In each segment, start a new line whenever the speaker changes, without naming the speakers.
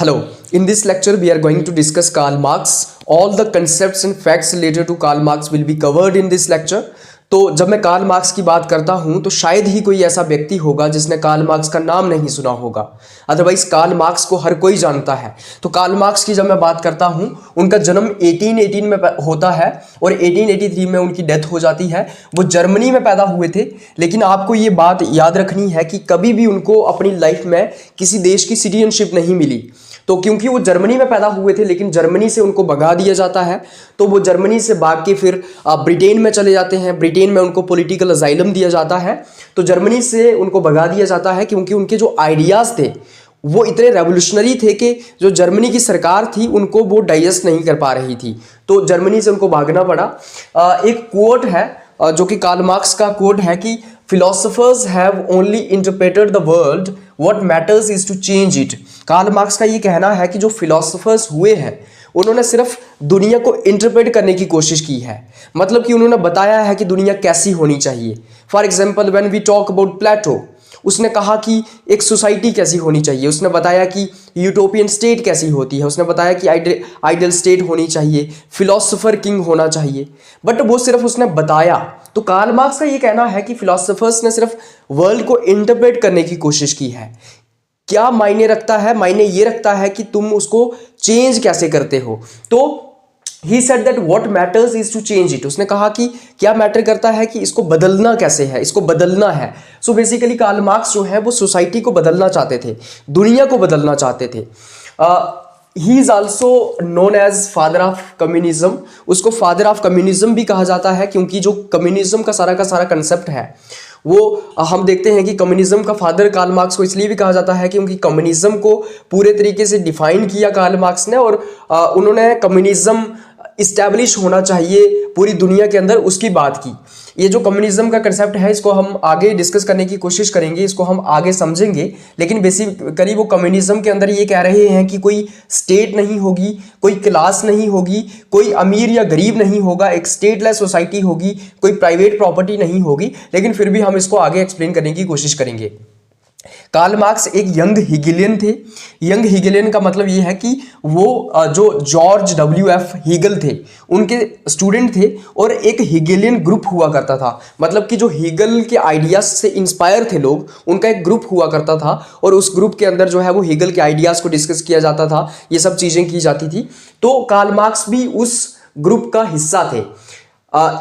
Hello, in this lecture we are going to discuss Karl Marx. All the concepts and facts related to Karl Marx will be covered in this lecture. तो जब मैं Karl Marx की बात करता हूं तो शायद ही कोई ऐसा व्यक्ति होगा जिसने कार्ल मार्क्स का नाम नहीं सुना होगा। अदरवाइज कार्ल मार्क्स को हर कोई जानता है। तो कार्ल मार्क्स की जब मैं बात करता हूं, उनका जन्म 1818 में होता है और 1883 में उनकी डेथ हो जाती है। वो जर्मनी में पैदा हुए थे, लेकिन आपको ये बात याद रखनी है कि कभी भी उनको अपनी लाइफ में किसी देश की सिटीजनशिप नहीं मिली। तो क्योंकि वो जर्मनी में पैदा हुए थे, लेकिन जर्मनी से उनको भगा दिया जाता है, तो वो जर्मनी से भाग के फिर ब्रिटेन में चले जाते हैं। ब्रिटेन में उनको पॉलिटिकल असाइलम दिया जाता है। तो जर्मनी से उनको भगा दिया जाता है क्योंकि उनके जो आइडियाज़ थे वो इतने रेवोल्यूशनरी थे कि जो जर्मनी की सरकार थी उनको वो डाइजेस्ट नहीं कर पा रही थी। तो जर्मनी से उनको भागना पड़ा। एक कोट है जो कि कार्ल मार्क्स का कोट है कि philosophers have only interpreted the world, what matters is to change it। Karl Marx का ये कहना है कि जो philosophers हुए हैं उन्होंने सिर्फ दुनिया को इंटरप्रेट करने की कोशिश की है, मतलब कि उन्होंने बताया है कि दुनिया कैसी होनी चाहिए। For example when we talk about Plato, उसने कहा कि एक सोसाइटी कैसी होनी चाहिए, उसने बताया कि यूटोपियन स्टेट कैसी होती है, उसने बताया कि आइडियल स्टेट होनी चाहिए, फिलोसोफर किंग होना चाहिए, बट वो सिर्फ उसने बताया। तो कार्ल मार्क्स का ये कहना है कि फिलोसोफर्स ने सिर्फ वर्ल्ड को इंटरप्रेट करने की कोशिश की है। क्या मायने रखता है? मायने ये रखता है कि तुम उसको चेंज कैसे करते हो। तो He said that what matters is to change it। उसने कहा कि क्या मैटर करता है कि इसको बदलना कैसे है, इसको बदलना है। सो बेसिकली कार्ल मार्क्स जो है वो सोसाइटी को बदलना चाहते थे, दुनिया को बदलना चाहते थे। He is also known as father of communism. उसको फादर ऑफ कम्युनिज्म भी कहा जाता है क्योंकि जो कम्युनिज्म का सारा कंसेप्ट है वो हम देखते हैं कि कम्युनिज्म का फादर कार्ल मार्क्स को इसलिए भी कहा जाता है क्योंकि कम्युनिज्म को पूरे तरीके से डिफाइन किया कार्ल मार्क्स ने, और उन्होंने कम्युनिज्म इस्टेब्लिश होना चाहिए पूरी दुनिया के अंदर उसकी बात की। ये जो कम्युनिज्म का कंसेप्ट है इसको हम आगे डिस्कस करने की कोशिश करेंगे, इसको हम आगे समझेंगे। लेकिन बेसिकली वो कम्युनिज्म के अंदर ये कह रहे हैं कि कोई स्टेट नहीं होगी, कोई क्लास नहीं होगी, कोई अमीर या गरीब नहीं होगा, एक स्टेटलेस सोसाइटी होगी, कोई प्राइवेट प्रॉपर्टी नहीं होगी। लेकिन फिर भी हम इसको आगे एक्सप्लेन करने की कोशिश करेंगे। कार्ल मार्क्स एक यंग हीगेलियन थे। यंग हीगेलियन का मतलब ये है कि वो जो जॉर्ज W.F. हीगल थे उनके स्टूडेंट थे, और एक हीगेलियन ग्रुप हुआ करता था। मतलब कि जो हीगल के आइडियाज से इंस्पायर थे लोग, उनका एक ग्रुप हुआ करता था, और उस ग्रुप के अंदर जो है वो हीगल के आइडियाज़ को डिस्कस किया जाता था, ये सब चीज़ें की जाती थी। तो कार्ल मार्क्स भी उस ग्रुप का हिस्सा थे।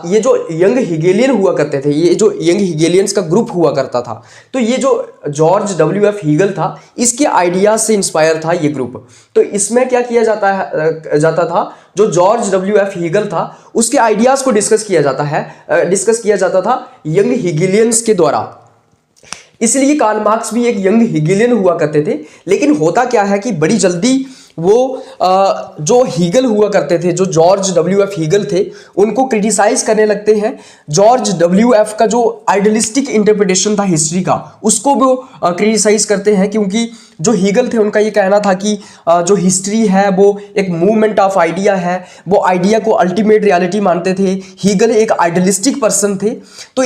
ये जो यंग हिगेलियन हुआ करते थे, ये जो यंग हिगेलियंस का ग्रुप हुआ करता था, तो ये जो जॉर्ज W.F. हीगल था इसके आइडियाज से इंस्पायर था ये ग्रुप। तो इसमें क्या किया जाता था, जो जॉर्ज W.F. हीगल था उसके आइडियाज को डिस्कस किया जाता था यंग हिगेलियंस के द्वारा। इसलिए कार्ल मार्क्स भी एक यंग हिगेलियन हुआ करते थे। लेकिन होता क्या है कि बड़ी जल्दी वो जो हीगल हुआ करते थे, जो जॉर्ज W.F. हीगल थे, उनको क्रिटिसाइज करने लगते हैं। George W.F. का जो आइडियलिस्टिक इंटरप्रिटेशन था हिस्ट्री का, उसको वो क्रिटिसाइज करते हैं, क्योंकि जो हीगल थे उनका ये कहना था कि जो हिस्ट्री है वो एक मूवमेंट ऑफ आइडिया है, वो आइडिया को अल्टीमेट रियलिटी मानते थे। हीगल एक आइडियलिस्टिक पर्सन थे, तो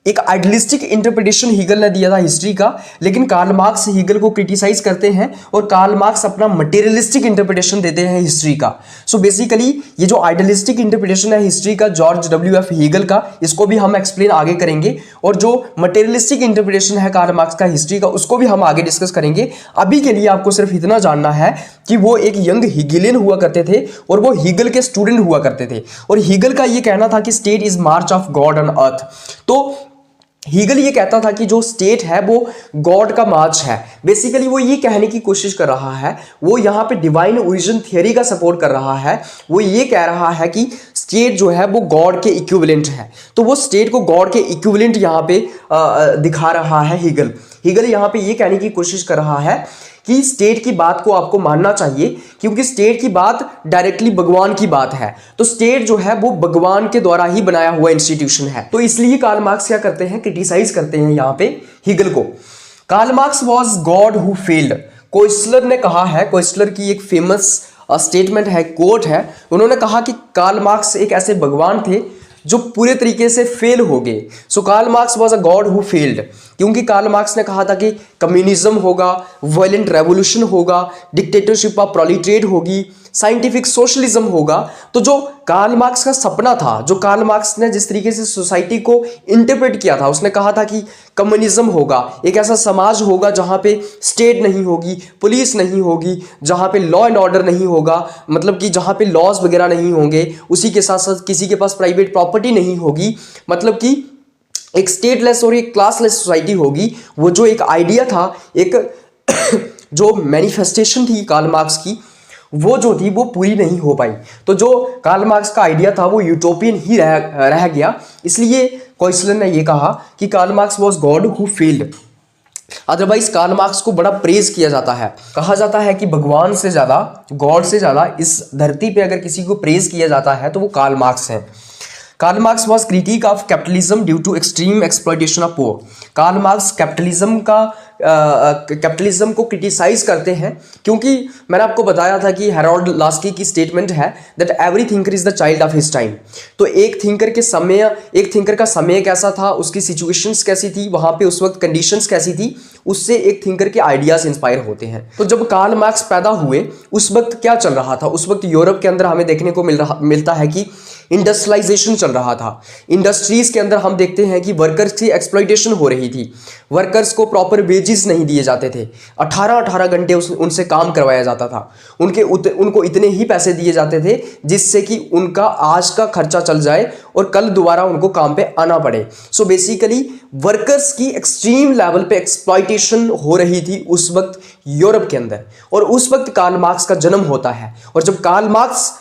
एक आइडियलिस्टिक इंटरप्रिटेशन हीगल ने दिया था हिस्ट्री का। लेकिन कार्ल मार्क्स हीगल को क्रिटिसाइज करते हैं और कार्ल मार्क्स अपना मटेरियलिस्टिक इंटरप्रिटेशन देते हैं हिस्ट्री का। सो बेसिकली ये जो आइडियलिस्टिक इंटरप्रिटेशन है हिस्ट्री का जॉर्ज W.F. हीगल का, इसको भी हम एक्सप्लेन आगे करेंगे, और जो मटेरियलिस्टिक इंटरप्रिटेशन है कार्ल मार्क्स का हिस्ट्री का, उसको भी हम आगे डिस्कस करेंगे। अभी के लिए आपको सिर्फ इतना जानना है कि वो एक यंग हीगेलियन हुआ करते थे और वो हीगल के स्टूडेंट हुआ करते थे। और हीगल का ये कहना था कि state is March of God on earth. तो हीगल ये कहता था कि जो स्टेट है वो गॉड का मार्च है। बेसिकली वो ये कहने की कोशिश कर रहा है, वो यहाँ पे डिवाइन ओरिजिन थियरी का सपोर्ट कर रहा है। वो ये कह रहा है कि स्टेट जो है वो गॉड के इक्विवेलेंट है। तो वो स्टेट को गॉड के इक्विवेलेंट यहाँ पे दिखा रहा है हीगल। हीगल यहाँ पे ये कहने की कोशिश कर रहा है कि स्टेट की बात को आपको मानना चाहिए, क्योंकि स्टेट की बात डायरेक्टली भगवान की बात है। तो स्टेट जो है वो भगवान के द्वारा ही बनाया हुआ इंस्टीट्यूशन है। तो इसलिए कार्ल मार्क्स क्या करते हैं, क्रिटिसाइज करते हैं यहाँ पे हीगल को। Karl Marx was god who failed. Koestler ने कहा है, कोइस्लर की एक फेमस स्टेटमेंट है, कोट है, उन्होंने कहा कि कार्ल मार्क्स एक ऐसे भगवान थे जो पूरे तरीके से फेल हो गए। So Karl Marx was a god who failed. क्योंकि कार्ल मार्क्स ने कहा था कि कम्युनिज्म होगा, वायलेंट रेवोल्यूशन होगा, डिक्टेटरशिप ऑफ प्रोलेटेरिएट होगी, साइंटिफिक सोशलिज्म होगा। तो जो कार्ल मार्क्स का सपना था, जो कार्ल मार्क्स ने जिस तरीके से सोसाइटी को इंटरप्रेट किया था, उसने कहा था कि कम्युनिज्म होगा, एक ऐसा समाज होगा जहां पे स्टेट नहीं होगी, पुलिस नहीं होगी, जहां पे लॉ एंड ऑर्डर नहीं होगा, मतलब कि जहां पे लॉज वगैरह नहीं होंगे, उसी के साथ साथ किसी के पास प्राइवेट प्रॉपर्टी नहीं होगी, मतलब कि एक स्टेटलेस और एक क्लासलेस सोसाइटी होगी। वो जो एक आइडिया था, एक जो मैनिफेस्टेशन थी कार्ल मार्क्स की, वो जो थी वो पूरी नहीं हो पाई। तो जो कार्ल मार्क्स का आइडिया था वो यूटोपियन ही रह गया। इसलिए कोइसलर ने ये कहा कि Karl Marx was god who failed. Otherwise Karl Marx को बड़ा प्रेज किया जाता है, कहा जाता है कि भगवान से ज़्यादा, गॉड से ज़्यादा इस धरती पे अगर किसी को प्रेज किया जाता है तो वो कार्ल मार्क्स हैं। Karl Marx was critic of capitalism due to extreme exploitation of poor. Karl Marx capitalism को क्रिटिसाइज करते हैं, क्योंकि मैंने आपको बताया था कि हैरोल्ड लास्की की स्टेटमेंट है that every thinker is the child of his time. तो एक थिंकर का समय कैसा था, उसकी सिचुएशंस कैसी थी, वहाँ पे उस वक्त कंडीशंस कैसी थी, उससे एक थिंकर के आइडियाज इंस्पायर होते हैं। तो जब कार्ल मार्क्स पैदा हुए उस वक्त क्या चल रहा था? उस वक्त यूरोप के अंदर हमें देखने को मिलता है कि इंडस्ट्रियलाइजेशन चल रहा था। इंडस्ट्रीज के अंदर हम देखते हैं कि वर्कर्स की एक्सप्लॉयटेशन हो रही थी, वर्कर्स को प्रॉपर वेजेस नहीं दिए जाते थे, 18-18 घंटे उनसे काम करवाया जाता था, उनको इतने ही पैसे दिए जाते थे जिससे कि उनका आज का खर्चा चल जाए और कल दोबारा उनको काम पे आना पड़े। सो बेसिकली वर्कर्स की एक्सट्रीम लेवल पे एक्सप्लॉयटेशन हो रही थी उस वक्त यूरोप के अंदर, और उस वक्त कार्ल मार्क्स का जन्म होता है। और जब कार्ल मार्क्स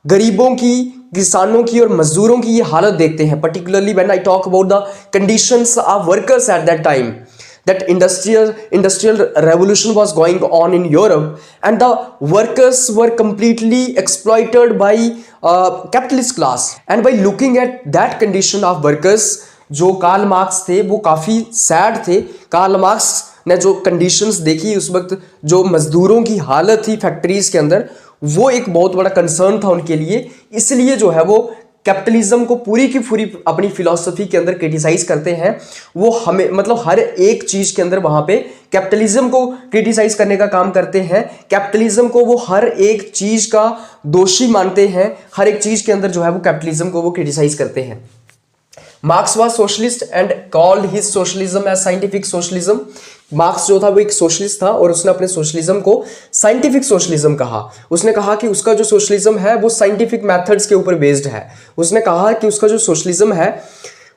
गरीबों की, किसानों की और मजदूरों की ये हालत देखते हैं, particularly when I talk about the conditions of workers at that time, that industrial revolution was going on in Europe and the workers were completely exploited by capitalist class, and by looking at that condition of workers, जो Karl Marx थे वो काफ़ी sad थे। Karl Marx ने जो conditions देखी उस वक्त, जो मजदूरों की हालत थी फैक्ट्रीज के अंदर, वो एक बहुत बड़ा कंसर्न था उनके लिए। इसलिए जो है वो कैपिटलिज्म को पूरी की पूरी अपनी फिलॉसफी के अंदर क्रिटिसाइज करते हैं। वो हमें मतलब हर एक चीज़ के अंदर वहाँ पे कैपिटलिज्म को क्रिटिसाइज करने का काम करते हैं। कैपिटलिज्म को वो हर एक चीज़ का दोषी मानते हैं, हर एक चीज़ के अंदर जो है वो कैपिटलिज्म को वो क्रिटिसाइज करते हैं। Marx was socialist and called his socialism as scientific socialism. Marx जो था वो एक सोशलिस्ट था और उसने अपने सोशलिज्म को साइंटिफिक सोशलिज्म कहा। उसने कहा कि उसका जो सोशलिज्म है वो साइंटिफिक मेथड्स के ऊपर बेस्ड है। उसने कहा कि उसका जो सोशलिज्म है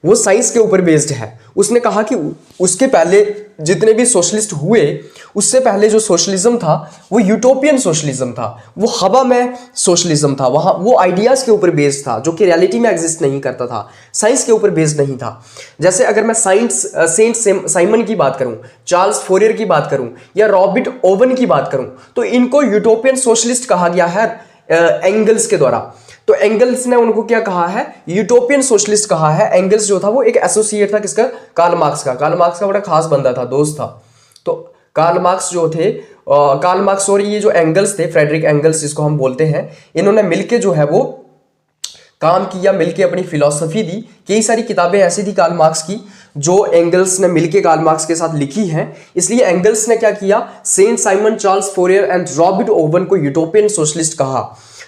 वो साइंस के ऊपर बेस्ड है। उसने कहा कि उसके पहले जितने भी सोशलिस्ट हुए, उससे पहले जो सोशलिज्म था वो यूटोपियन सोशलिज्म था, वो हवा में सोशलिज्म था, वहाँ वो आइडियाज़ के ऊपर बेस्ड था जो कि रियलिटी में एग्जिस्ट नहीं करता था, साइंस के ऊपर बेस्ड नहीं था। जैसे अगर मैं सेंट साइमन की बात करूँ, चार्ल्स फोरियर की बात करूँ या रॉबर्ट ओवन की बात करूँ, तो इनको यूटोपियन सोशलिस्ट कहा गया है एंगल्स के द्वारा। तो एंगल्स ने उनको क्या कहा है? यूटोपियन सोशलिस्ट कहा है। एंगल्स जो था वो एक एसोसिएट था किसका? कार्ल मार्क्स का। कार्ल मार्क्स का बड़ा खास बंदा था, दोस्त था। तो कार्ल मार्क्स जो थे, कार्ल मार्क्स और ये जो एंगल्स थे, फ्रेडरिक एंगल्स जिसको हम बोलते हैं, इन्होंने मिलके जो है वो काम किया, मिलके अपनी फिलॉसफी दी। कई सारी किताबें ऐसी थी कार्ल मार्क्स की जो एंगल्स ने मिलके कार्ल मार्क्स के साथ लिखी हैं। इसलिए एंगल्स ने क्या किया? Saint Simon, Charles Fourier and Robert Owen को यूटोपियन सोशलिस्ट कहा।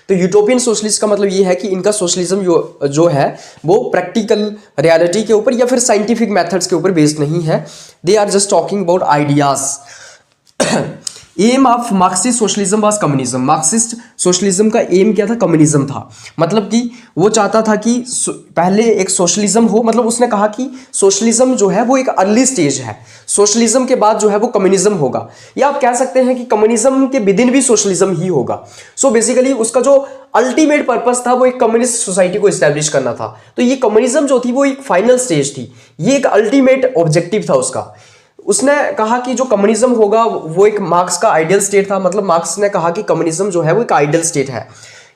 तो यूटोपियन सोशलिस्ट का मतलब ये है कि इनका सोशलिज्म जो है वो प्रैक्टिकल रियलिटी के ऊपर या फिर साइंटिफिक मेथड्स के ऊपर बेस्ड नहीं है। They are just talking about ideas. Aim of Marxist socialism was communism. Marxist socialism का एम क्या था? कम्युनिज्म था। मतलब कि वो चाहता था कि पहले एक सोशलिज्म हो, मतलब उसने कहा कि सोशलिज्म जो है वो एक अर्ली स्टेज है, सोशलिज्म के बाद जो है वो कम्युनिज्म होगा, या आप कह सकते हैं कि कम्युनिज्म के विदिन भी सोशलिज्म ही होगा। सो बेसिकली उसका जो अल्टीमेट पर्पस था वो एक कम्युनिस्ट सोसाइटी को इस्टेब्लिश करना था। तो ये कम्युनिज्म जो थी वो एक फाइनल स्टेज थी, ये एक अल्टीमेट ऑब्जेक्टिव था उसका। उसने कहा कि जो कम्युनिज्म होगा वो एक मार्क्स का आइडियल स्टेट था। मतलब मार्क्स ने कहा कि कम्युनिज्म जो है वो एक आइडियल स्टेट है,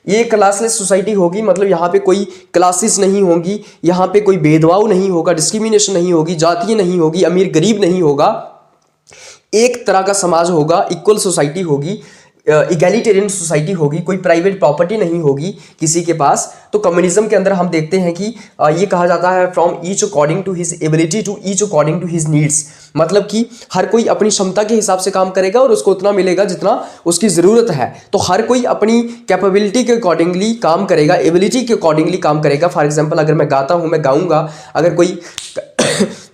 ये क्लासलेस सोसाइटी होगी, मतलब यहाँ पे कोई क्लासेस नहीं होंगी, यहाँ पे कोई भेदभाव नहीं होगा, डिस्क्रिमिनेशन नहीं होगी, जातीय नहीं होगी, अमीर गरीब नहीं होगा, एक तरह का समाज होगा, इक्वल सोसाइटी होगी। इगैलिटेरियन सोसाइटी होगी, कोई प्राइवेट प्रॉपर्टी नहीं होगी किसी के पास, तो कम्युनिज्म के अंदर हम देखते हैं कि ये कहा जाता है from each according to his ability to each according to his needs. मतलब कि हर कोई अपनी क्षमता के हिसाब से काम करेगा और उसको उतना मिलेगा जितना उसकी ज़रूरत है। तो हर कोई अपनी कैपेबिलिटी के अकॉर्डिंगली काम करेगा, एबिलिटी के अकॉर्डिंगली काम करेगा। फॉर एग्जाम्पल, अगर मैं गाता हूँ मैं गाऊँगा, अगर कोई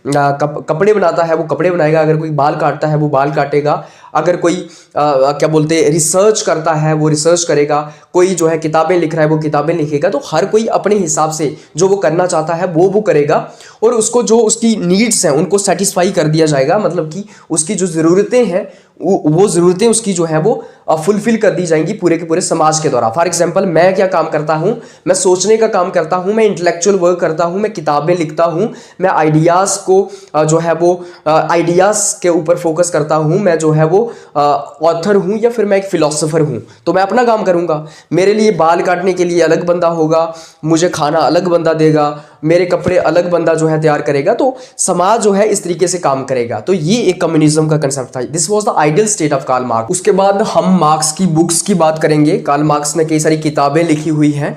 कपड़े बनाता है वो कपड़े बनाएगा, अगर कोई बाल काटता है वो बाल काटेगा, अगर कोई क्या बोलते हैं रिसर्च करता है वो रिसर्च करेगा, कोई जो है किताबें लिख रहा है वो किताबें लिखेगा। तो हर कोई अपने हिसाब से जो वो करना चाहता है वो करेगा और उसको जो उसकी नीड्स हैं उनको सेटिस्फाई कर दिया जाएगा। मतलब कि उसकी जो ज़रूरतें हैं वो ज़रूरतें उसकी जो है वो फुलफिल कर दी जाएंगी पूरे के पूरे समाज के द्वारा। फॉर एग्जांपल, मैं क्या काम करता हूँ, मैं सोचने का काम करता हूँ, मैं इंटेलेक्चुअल वर्क करता हूँ, मैं किताबें लिखता हूँ, मैं आइडियाज़ को जो है वो आइडियाज़ के ऊपर फोकस करता हूँ, मैं जो है वो ऑथर हूँ या फिर मैं एक फिलोसोफर हूँ। तो मैं अपना काम करूँगा, मेरे लिए बाल काटने के लिए अलग बंदा होगा, मुझे खाना अलग बंदा देगा, मेरे कपड़े अलग बंदा जो है तैयार करेगा। तो समाज जो है इस तरीके से काम करेगा। तो ये एक कम्युनिज्म का कंसेप्ट था। This was the ideal state of Karl Marx. उसके बाद हम मार्क्स की बुक्स की बात करेंगे। कार्ल मार्क्स ने कई सारी किताबें लिखी हुई हैं,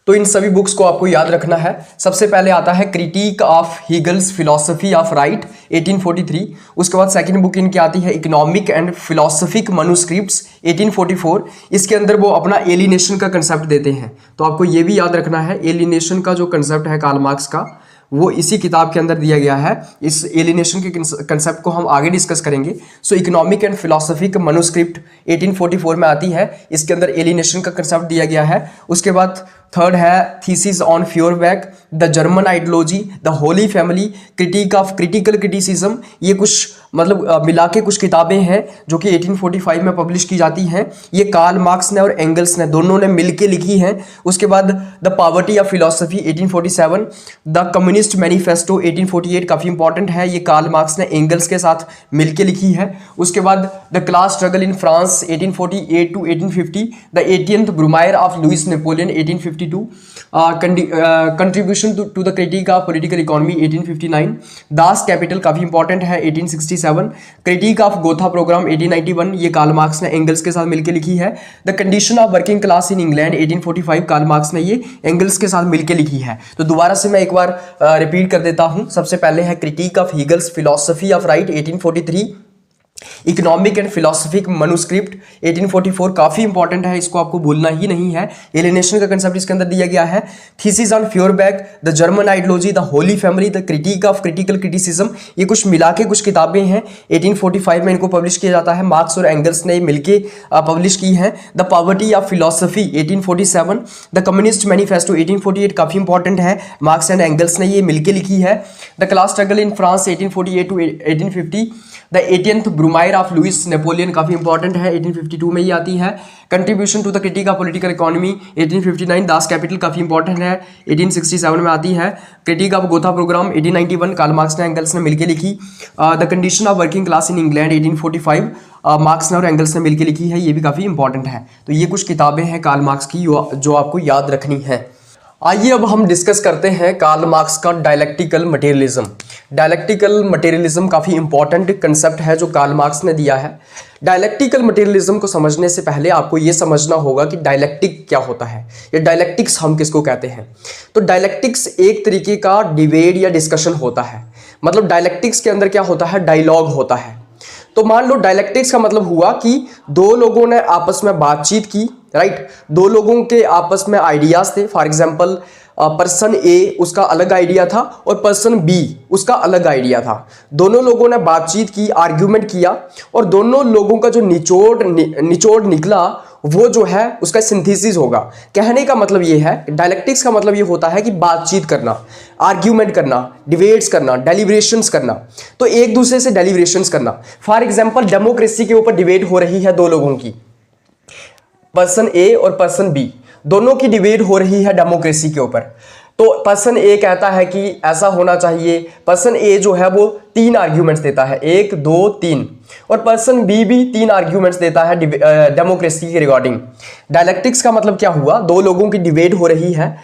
तो इन सभी बुक्स को आपको याद रखना है। सबसे पहले आता है critique of Hegel's philosophy of right 1843। उसके बाद सेकंड बुक इनकी आती है इकोनॉमिक एंड फिलोसफिक मनुस्क्रिप्ट्स 1844। इसके अंदर वो अपना एलिनेशन का कंसेप्ट देते हैं। तो आपको ये भी याद रखना है, एलिनेशन का जो कंसेप्ट है कार्ल मार्क्स का वो इसी किताब के अंदर दिया गया है। इस एलिनेशन के कंसेप्ट को हम आगे डिस्कस करेंगे। सो इकोनॉमिक एंड फिलोसफिक मनुस्क्रिप्ट 1844 में आती है, इसके अंदर एलिनेशन का कंसेप्ट दिया गया है। उसके बाद थर्ड है thesis on Feuerbach, the German ideology, the holy family, critique of critical criticism. ये कुछ मतलब मिला के कुछ किताबें हैं जो कि 1845 में पब्लिश की जाती हैं। ये कार्ल मार्क्स ने और एंगल्स ने दोनों ने मिलके लिखी हैं। उसके बाद the poverty of philosophy 1847, the communist manifesto 1848 काफ़ी इंपॉर्टेंट है, ये कार्ल मार्क्स ने एंगल्स के साथ मिलके लिखी है। उसके बाद the class struggle in France 1848 to 1850, the 18th Brumaire of Louis Napoleon 1852, contribution to the critique of political economy 1859, Das Capital काफ़ी इंपॉर्टेंट है 1867, क्रिटिक ऑफ गोथा प्रोग्राम 1891, ये कार्ल मार्क्स ने एंगल्स के साथ मिलकर लिखी है। The condition of working class in England 1845, Karl Marx ने ये एंगल्स के साथ मिलकर लिखी है। तो दोबारा से मैं एक बार रिपीट कर देता हूँ। सबसे पहले है critique of Hegel's philosophy of right 1843, economic and philosophic manuscript 1844 काफ़ी इंपॉर्टेंट है, इसको आपको भूलना ही नहीं है। एलिनेशन का कंसेप्ट इसके अंदर दिया गया है। Thesis on Feuerbach, the German ideology, the holy family, the critique of critical criticism, ये कुछ मिला के कुछ किताबें हैं। 1845 में इनको पब्लिश किया जाता है, मार्क्स और एंगल्स ने मिलके पब्लिश की हैं। The poverty of philosophy 1847, the communist manifesto 1848 काफ़ी इंपॉर्टेंट है, मार्क्स एंड एंगल्स ने ये मिलके लिखी है। The class struggle in France 1848 to 1850, the 18th Brumaire of Louis Napoleon काफ़ी इंपॉर्टेंट है, 1852 में ये आती है। Contribution to the critique of political economy 1859, Das Capital काफ़ी इंपॉर्टेंट है, 1867 में आती है। Critique of Gotha program 1891, Karl Marx ने एंगल्स ने मिलकर लिखी। The condition of working class in England 1845, Marx ने और एंगल्स ने मिलकर लिखी है, ये भी काफ़ी इंपॉर्टेंट है। तो ये कुछ किताबें हैं कार्ल मार्क्स की जो आपको याद रखनी है। आइए अब हम डिस्कस करते हैं कार्ल मार्क्स का डायलेक्टिकल मटेरियलिज्म। डायलेक्टिकल मटेरियलिज्म काफ़ी इंपॉर्टेंट कंसेप्ट है जो कार्ल मार्क्स ने दिया है। डायलेक्टिकल मटेरियलिज्म को समझने से पहले आपको ये समझना होगा कि डायलेक्टिक क्या होता है, या डायलेक्टिक्स हम किसको कहते हैं। तो डायलेक्टिक्स एक तरीके का डिबेट या डिस्कशन होता है। मतलब डायलेक्टिक्स के अंदर क्या होता है, डायलॉग होता है। तो मान लो डायलेक्टिक्स का मतलब हुआ कि दो लोगों ने आपस में बातचीत की, राइट। दो लोगों के आपस में आइडियाज थे। फॉर एग्जांपल पर्सन ए उसका अलग आइडिया था और पर्सन बी उसका अलग आइडिया था। दोनों लोगों ने बातचीत की, आर्ग्यूमेंट किया और दोनों लोगों का जो निचोड़ निकला वो जो है उसका सिंथेसिस होगा। कहने का मतलब ये है, डायलेक्टिक्स का मतलब ये होता है कि बातचीत करना, आर्ग्यूमेंट करना, डिबेट्स करना, डेलिब्रेशंस करना। तो एक दूसरे से डेलिब्रेशंस करना। फॉर एग्जांपल डेमोक्रेसी के ऊपर डिबेट हो रही है दो लोगों की, पर्सन ए और पर्सन बी, दोनों की डिबेट हो रही है डेमोक्रेसी के ऊपर। तो पर्सन ए कहता है कि ऐसा होना चाहिए। पर्सन ए जो है वो 3 आर्ग्यूमेंट्स देता है, 1 2 3, और पर्सन बी भी 3 आर्ग्यूमेंट्स देता है डेमोक्रेसी के रिगार्डिंग। डायलेक्टिक्स का मतलब क्या हुआ, दो लोगों की डिबेट हो रही है,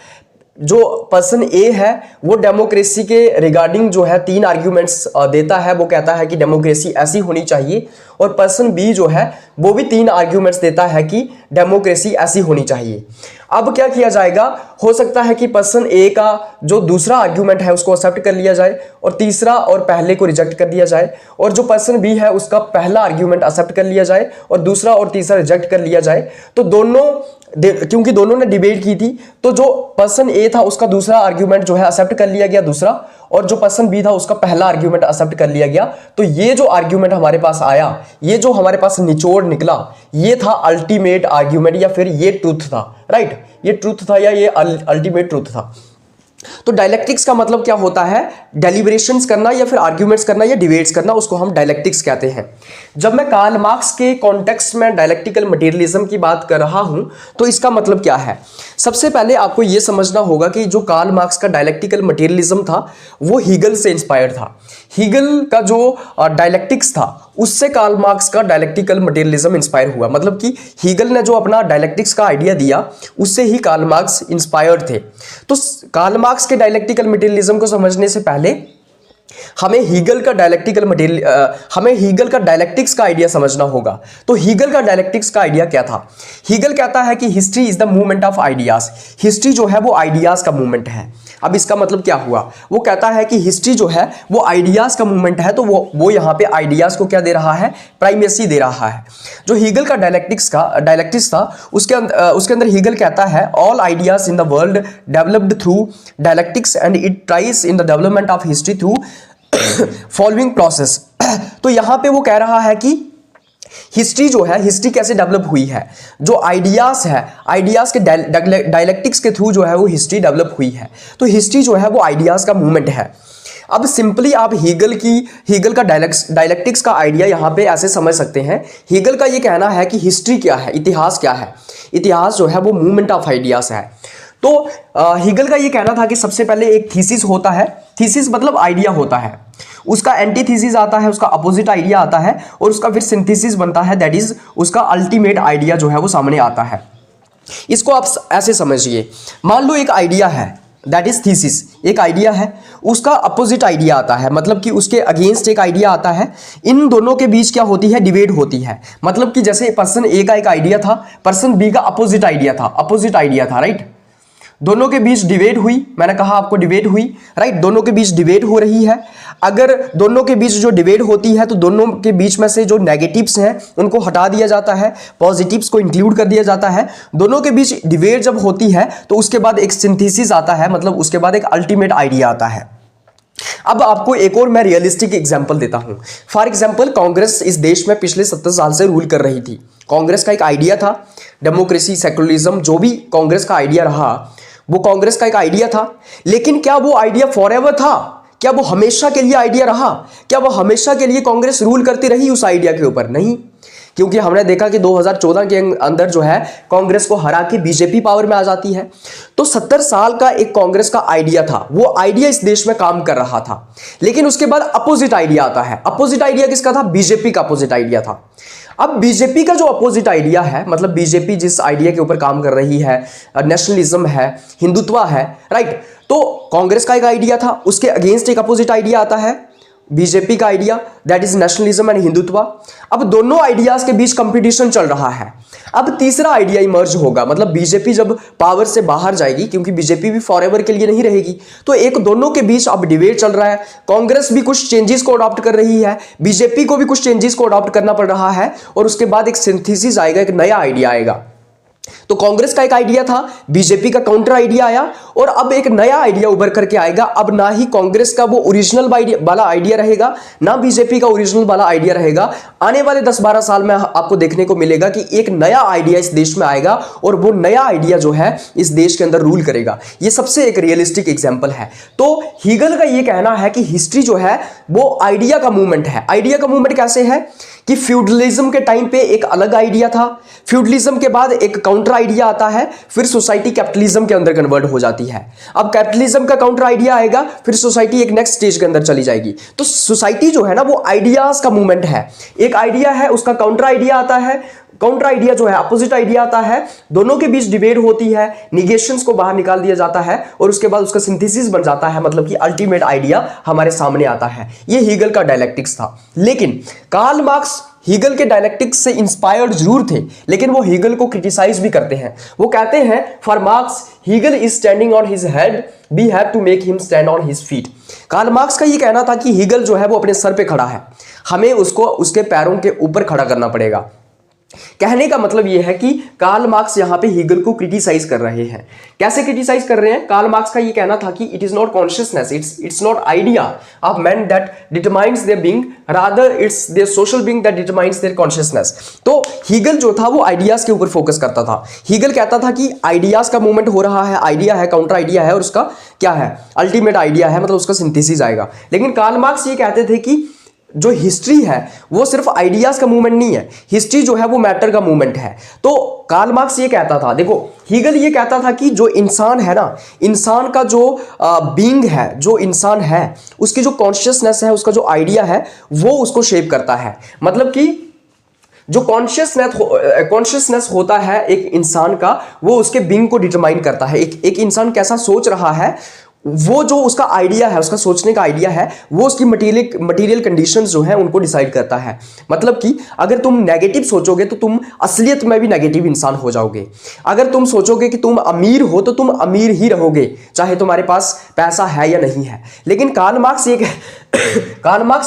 जो पर्सन ए है वो डेमोक्रेसी के रिगार्डिंग जो है 3 आर्ग्यूमेंट्स देता है। वो कहता है कि डेमोक्रेसी ऐसी होनी चाहिए, और पर्सन बी जो है वो भी 3 आर्ग्यूमेंट्स देता है कि डेमोक्रेसी ऐसी होनी चाहिए। अब क्या किया जाएगा, हो सकता है कि पर्सन ए का जो दूसरा आर्ग्यूमेंट है उसको एक्सेप्ट कर लिया जाए और तीसरा और पहले को रिजेक्ट कर दिया जाए, और जो पर्सन बी है उसका पहला आर्ग्यूमेंट एक्सेप्ट कर लिया जाए और दूसरा और तीसरा रिजेक्ट कर लिया जाए। तो दोनों, क्योंकि दोनों ने डिबेट की थी, तो जो पर्सन ए था उसका दूसरा आर्ग्यूमेंट जो है एक्सेप्ट कर लिया गया दूसरा, और जो पर्सन बी था उसका पहला आर्ग्यूमेंट एक्सेप्ट कर लिया गया। तो ये जो आर्ग्यूमेंट हमारे पास आया, ये जो हमारे पास निचोड़ निकला, ये था अल्टीमेट आर्ग्यूमेंट, या फिर ये ट्रूथ था, राइट। ये ट्रूथ था या ये अल्टीमेट ट्रूथ था। तो डायलेक्टिक्स का मतलब क्या होता है, डेलिब्रेशंस करना या फिर आर्ग्यूमेंट्स करना या डिबेट्स करना, उसको हम डायलेक्टिक्स कहते हैं। जब मैं कार्ल मार्क्स के कॉन्टेक्स्ट में डायलेक्टिकल मटेरियलिज्म की बात कर रहा हूं तो इसका मतलब क्या है। सबसे पहले आपको यह समझना होगा कि जो कार्ल मार्क्स का डायलेक्टिकल मटेरियलिज्म था वो हीगल से इंस्पायर्ड था। हीगल का जो डायलेक्टिक्स था उससे कार्ल मार्क्स का डायलेक्टिकल मटेरियलिज्म इंस्पायर हुआ। मतलब कि हीगल ने जो अपना डायलेक्टिक्स का आइडिया दिया उससे ही कार्ल मार्क्स इंस्पायर्ड थे। तो कार्ल मार्क्स के डायलेक्टिकल मटेरियलिज्म को समझने से पहले हमें हीगल का डायलेक्टिक्स का आइडिया समझना होगा। तो हीगल का डायलेक्टिक्स का आइडिया क्या था। हीगल कहता है कि history is the movement of ideas. History जो है वो आइडियाज का मूवमेंट है। अब इसका मतलब क्या हुआ, वो कहता है कि हिस्ट्री जो है वो आइडियाज का मूवमेंट है। तो वो यहाँ पे आइडियाज को क्या दे रहा है, प्राइमेसी दे रहा है। जो हीगल का डायलेक्टिक्स था उसके अंदर हीगल कहता है all ideas in the world developed through dialectics and it tries in the development of history through following process. तो यहां पे वो कह रहा है कि हिस्ट्री जो है, हिस्ट्री कैसे डेवलप हुई है, जो आइडियाज है, आइडियाज के डायलेक्टिक्स के थ्रू जो है वो हिस्ट्री डेवलप हुई है। तो हिस्ट्री जो है वो आइडियाज का मूवमेंट है। अब सिंपली आप हीगल का डायलेक्टिक्स का आइडिया यहां पे ऐसे समझ सकते हैं। हीगल का ये कहना है कि हिस्ट्री क्या है, इतिहास क्या है। इतिहास जो है वो मूवमेंट ऑफ आइडियाज है। तो हीगल का ये कहना था कि सबसे पहले एक थीसिस होता है। थीसिस मतलब आइडिया होता है, उसका एंटीथीसिस आता है, उसका अपोजिट आइडिया आता है, और उसका फिर सिंथेसिस बनता है, दैट इज उसका अल्टीमेट आइडिया जो है वो सामने आता है। इसको आप ऐसे समझिए, मान लो एक आइडिया है, दैट इज थीसिस, एक आइडिया है, उसका अपोजिट आइडिया आता है, मतलब कि उसके अगेंस्ट एक आइडिया आता है। इन दोनों के बीच क्या होती है, डिबेट होती है। मतलब कि जैसे पर्सन ए का एक आइडिया था, पर्सन बी का अपोजिट आइडिया था, राइट। दोनों के बीच डिबेट हुई, मैंने कहा आपको डिबेट हुई, राइट। दोनों के बीच डिबेट हो रही है। अगर दोनों के बीच जो डिबेट होती है तो दोनों के बीच में से जो नेगेटिव्स हैं उनको हटा दिया जाता है, पॉजिटिव्स को इंक्लूड कर दिया जाता है। दोनों के बीच डिबेट जब होती है तो उसके बाद एक सिंथेसिस आता है, मतलब उसके बाद एक अल्टीमेट आइडिया आता है। अब आपको एक और मैं रियलिस्टिक एग्जांपल देता हूं। फॉर एग्जांपल, कांग्रेस इस देश में पिछले 70 साल से रूल कर रही थी। कांग्रेस का एक आइडिया था, डेमोक्रेसी, सेकुलरिज्म, जो भी कांग्रेस का आइडिया रहा वो कांग्रेस का एक आइडिया था। लेकिन क्या वो आइडिया फॉरएवर था, क्या वो हमेशा के लिए आइडिया रहा, क्या वो हमेशा के लिए कांग्रेस रूल करती रही उस आइडिया के ऊपर? नहीं, क्योंकि हमने देखा कि 2014 के अंदर जो है कांग्रेस को हरा के बीजेपी पावर में आ जाती है। तो 70 साल का एक कांग्रेस का आइडिया था, वो आइडिया इस देश में काम कर रहा था। लेकिन उसके बाद अपोजिट आइडिया आता है। अपोजिट आइडिया किसका था? बीजेपी का अपोजिट आइडिया था। अब बीजेपी का जो अपोजिट आइडिया है, मतलब बीजेपी जिस आइडिया के ऊपर काम कर रही है, नेशनलिज्म है, हिंदुत्व है, राइट। तो कांग्रेस का एक आइडिया था, उसके अगेंस्ट एक अपोजिट आइडिया आता है, बीजेपी का idea, that is nationalism and Hindutva. अब दोनों आइडियाज के बीच कंपटीशन चल रहा है। अब तीसरा आइडिया इमर्ज होगा, मतलब बीजेपी जब पावर से बाहर जाएगी, क्योंकि बीजेपी भी फॉरएवर के लिए नहीं रहेगी, तो एक दोनों के बीच अब डिबेट चल रहा है। कांग्रेस भी कुछ चेंजेस को अडॉप्ट कर रही है, बीजेपी को भी कुछ चेंजेस को अडॉप्ट करना पड़ रहा है, और उसके बाद एक सिंथेसिस आएगा, एक नया आइडिया आएगा। तो कांग्रेस का एक आइडिया था, बीजेपी का काउंटर आइडिया आया, और अब एक नया आइडिया उभर करके आएगा। अब ना ही कांग्रेस का वो ओरिजिनल वाला आइडिया रहेगा, ना बीजेपी का ओरिजिनल वाला आइडिया रहेगा। आने वाले 10-12 साल में आपको देखने को मिलेगा कि एक नया आइडिया इस देश में आएगा, और वो नया आइडिया जो है इस देश के अंदर रूल करेगा। ये सबसे एक रियलिस्टिक एग्जांपल है। तो हीगल का ये कहना है कि हिस्ट्री जो है वो आइडिया का मूवमेंट है। आइडिया का मूवमेंट कैसे है कि फ्यूडलिज्म के टाइम पे एक अलग आइडिया था, फ्यूडलिज्म के बाद एक काउंटर आइडिया आता है, फिर सोसाइटी कैपिटलिज्म के अंदर कन्वर्ट हो जाती है। अब कैपिटलिज्म का काउंटर आइडिया आएगा, फिर सोसाइटी एक नेक्स्ट स्टेज के अंदर चली जाएगी। तो सोसाइटी जो है ना वो आइडियाज का मूवमेंट है। एक आइडिया है, उसका काउंटर आइडिया आता है, काउंटर आइडिया जो है, अपोजिट आइडिया आता है, दोनों के बीच डिबेट होती है, निगेशंस को बाहर निकाल दिया जाता है और उसके बाद उसका सिंथेसिस बन जाता है, मतलब कि अल्टीमेट आइडिया हमारे सामने आता है। ये हीगल का डायलेक्टिक्स था। लेकिन कार्ल मार्क्स हीगल के डायलेक्टिक्स से इंस्पायर्ड जरूर थे, लेकिन वो हीगल को क्रिटिसाइज भी करते हैं। वो कहते हैं, for Marx Hegel is standing on his head, we have to make him stand on his feet. Karl Marx का ये कहना था कि हीगल जो है वो अपने सर पे खड़ा है, हमें उसको उसके पैरों के ऊपर खड़ा करना पड़ेगा। कहने का मतलब यह है कि कार्ल मार्क्स यहां पे हीगल को क्रिटिसाइज कर रहे हैं। कैसे क्रिटिसाइज कर रहे हैं? कार्ल मार्क्स का यह कहना था कि it is not consciousness, it's not idea of man that determines their being, rather it's their social being that determines their consciousness. तो हीगल जो था वो आइडियाज के ऊपर फोकस करता था। हीगल कहता था कि आइडियाज का मूवमेंट हो रहा है, आइडिया है, काउंटर आइडिया है और उसका क्या है, अल्टीमेट आइडिया है, मतलब उसका सिंथेसिस आएगा। लेकिन कार्ल मार्क्स ये कहते थे कि जो हिस्ट्री है वो सिर्फ आइडियाज का मूवमेंट नहीं है, हिस्ट्री जो है वो मैटर का मूवमेंट है। तो कार्ल मार्क्स ये कहता था, देखो हीगल ये कहता था कि जो इंसान है ना, इंसान का जो बीइंग है, जो इंसान है, उसकी जो कॉन्शियसनेस है, उसका जो आइडिया है वो उसको शेप करता है। मतलब कि जो कॉन्शियसनेस होता है एक इंसान का, वो उसके बीइंग को डिटरमाइन करता है। एक इंसान कैसा सोच रहा है, वो जो उसका आइडिया है, उसका सोचने का आइडिया है, वो उसकी मटेरियल कंडीशंस जो है उनको डिसाइड करता है। मतलब कि अगर तुम नेगेटिव सोचोगे तो तुम असलियत में भी नेगेटिव इंसान हो जाओगे। अगर तुम सोचोगे कि तुम अमीर हो तो तुम अमीर ही रहोगे, चाहे तुम्हारे पास पैसा है या नहीं है। लेकिन कार्ल मार्क्स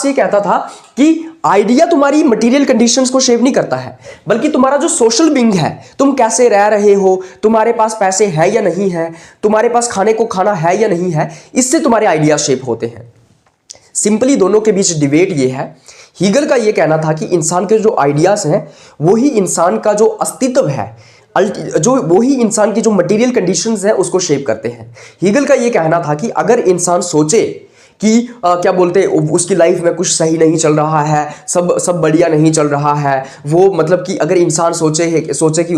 ये कहता था कि आइडिया तुम्हारी मटेरियल कंडीशंस को शेप नहीं करता है, बल्कि तुम्हारा जो सोशल बीइंग है, तुम कैसे रह रहे हो, तुम्हारे पास पैसे है या नहीं है, तुम्हारे पास खाने को खाना है या नहीं है, इससे तुम्हारे आइडिया शेप होते हैं। सिंपली दोनों के बीच डिबेट ये है। हीगल का ये कहना था कि इंसान के जो आइडियाज हैं वही इंसान का जो अस्तित्व है, जो वही इंसान की जो मटेरियल कंडीशंस है उसको शेप करते हैं। हीगल का ये कहना था कि अगर इंसान सोचे कि क्या बोलते हैं, उसकी लाइफ में कुछ सही नहीं चल रहा है, सब बढ़िया नहीं चल रहा है, वो मतलब कि अगर इंसान सोचे कि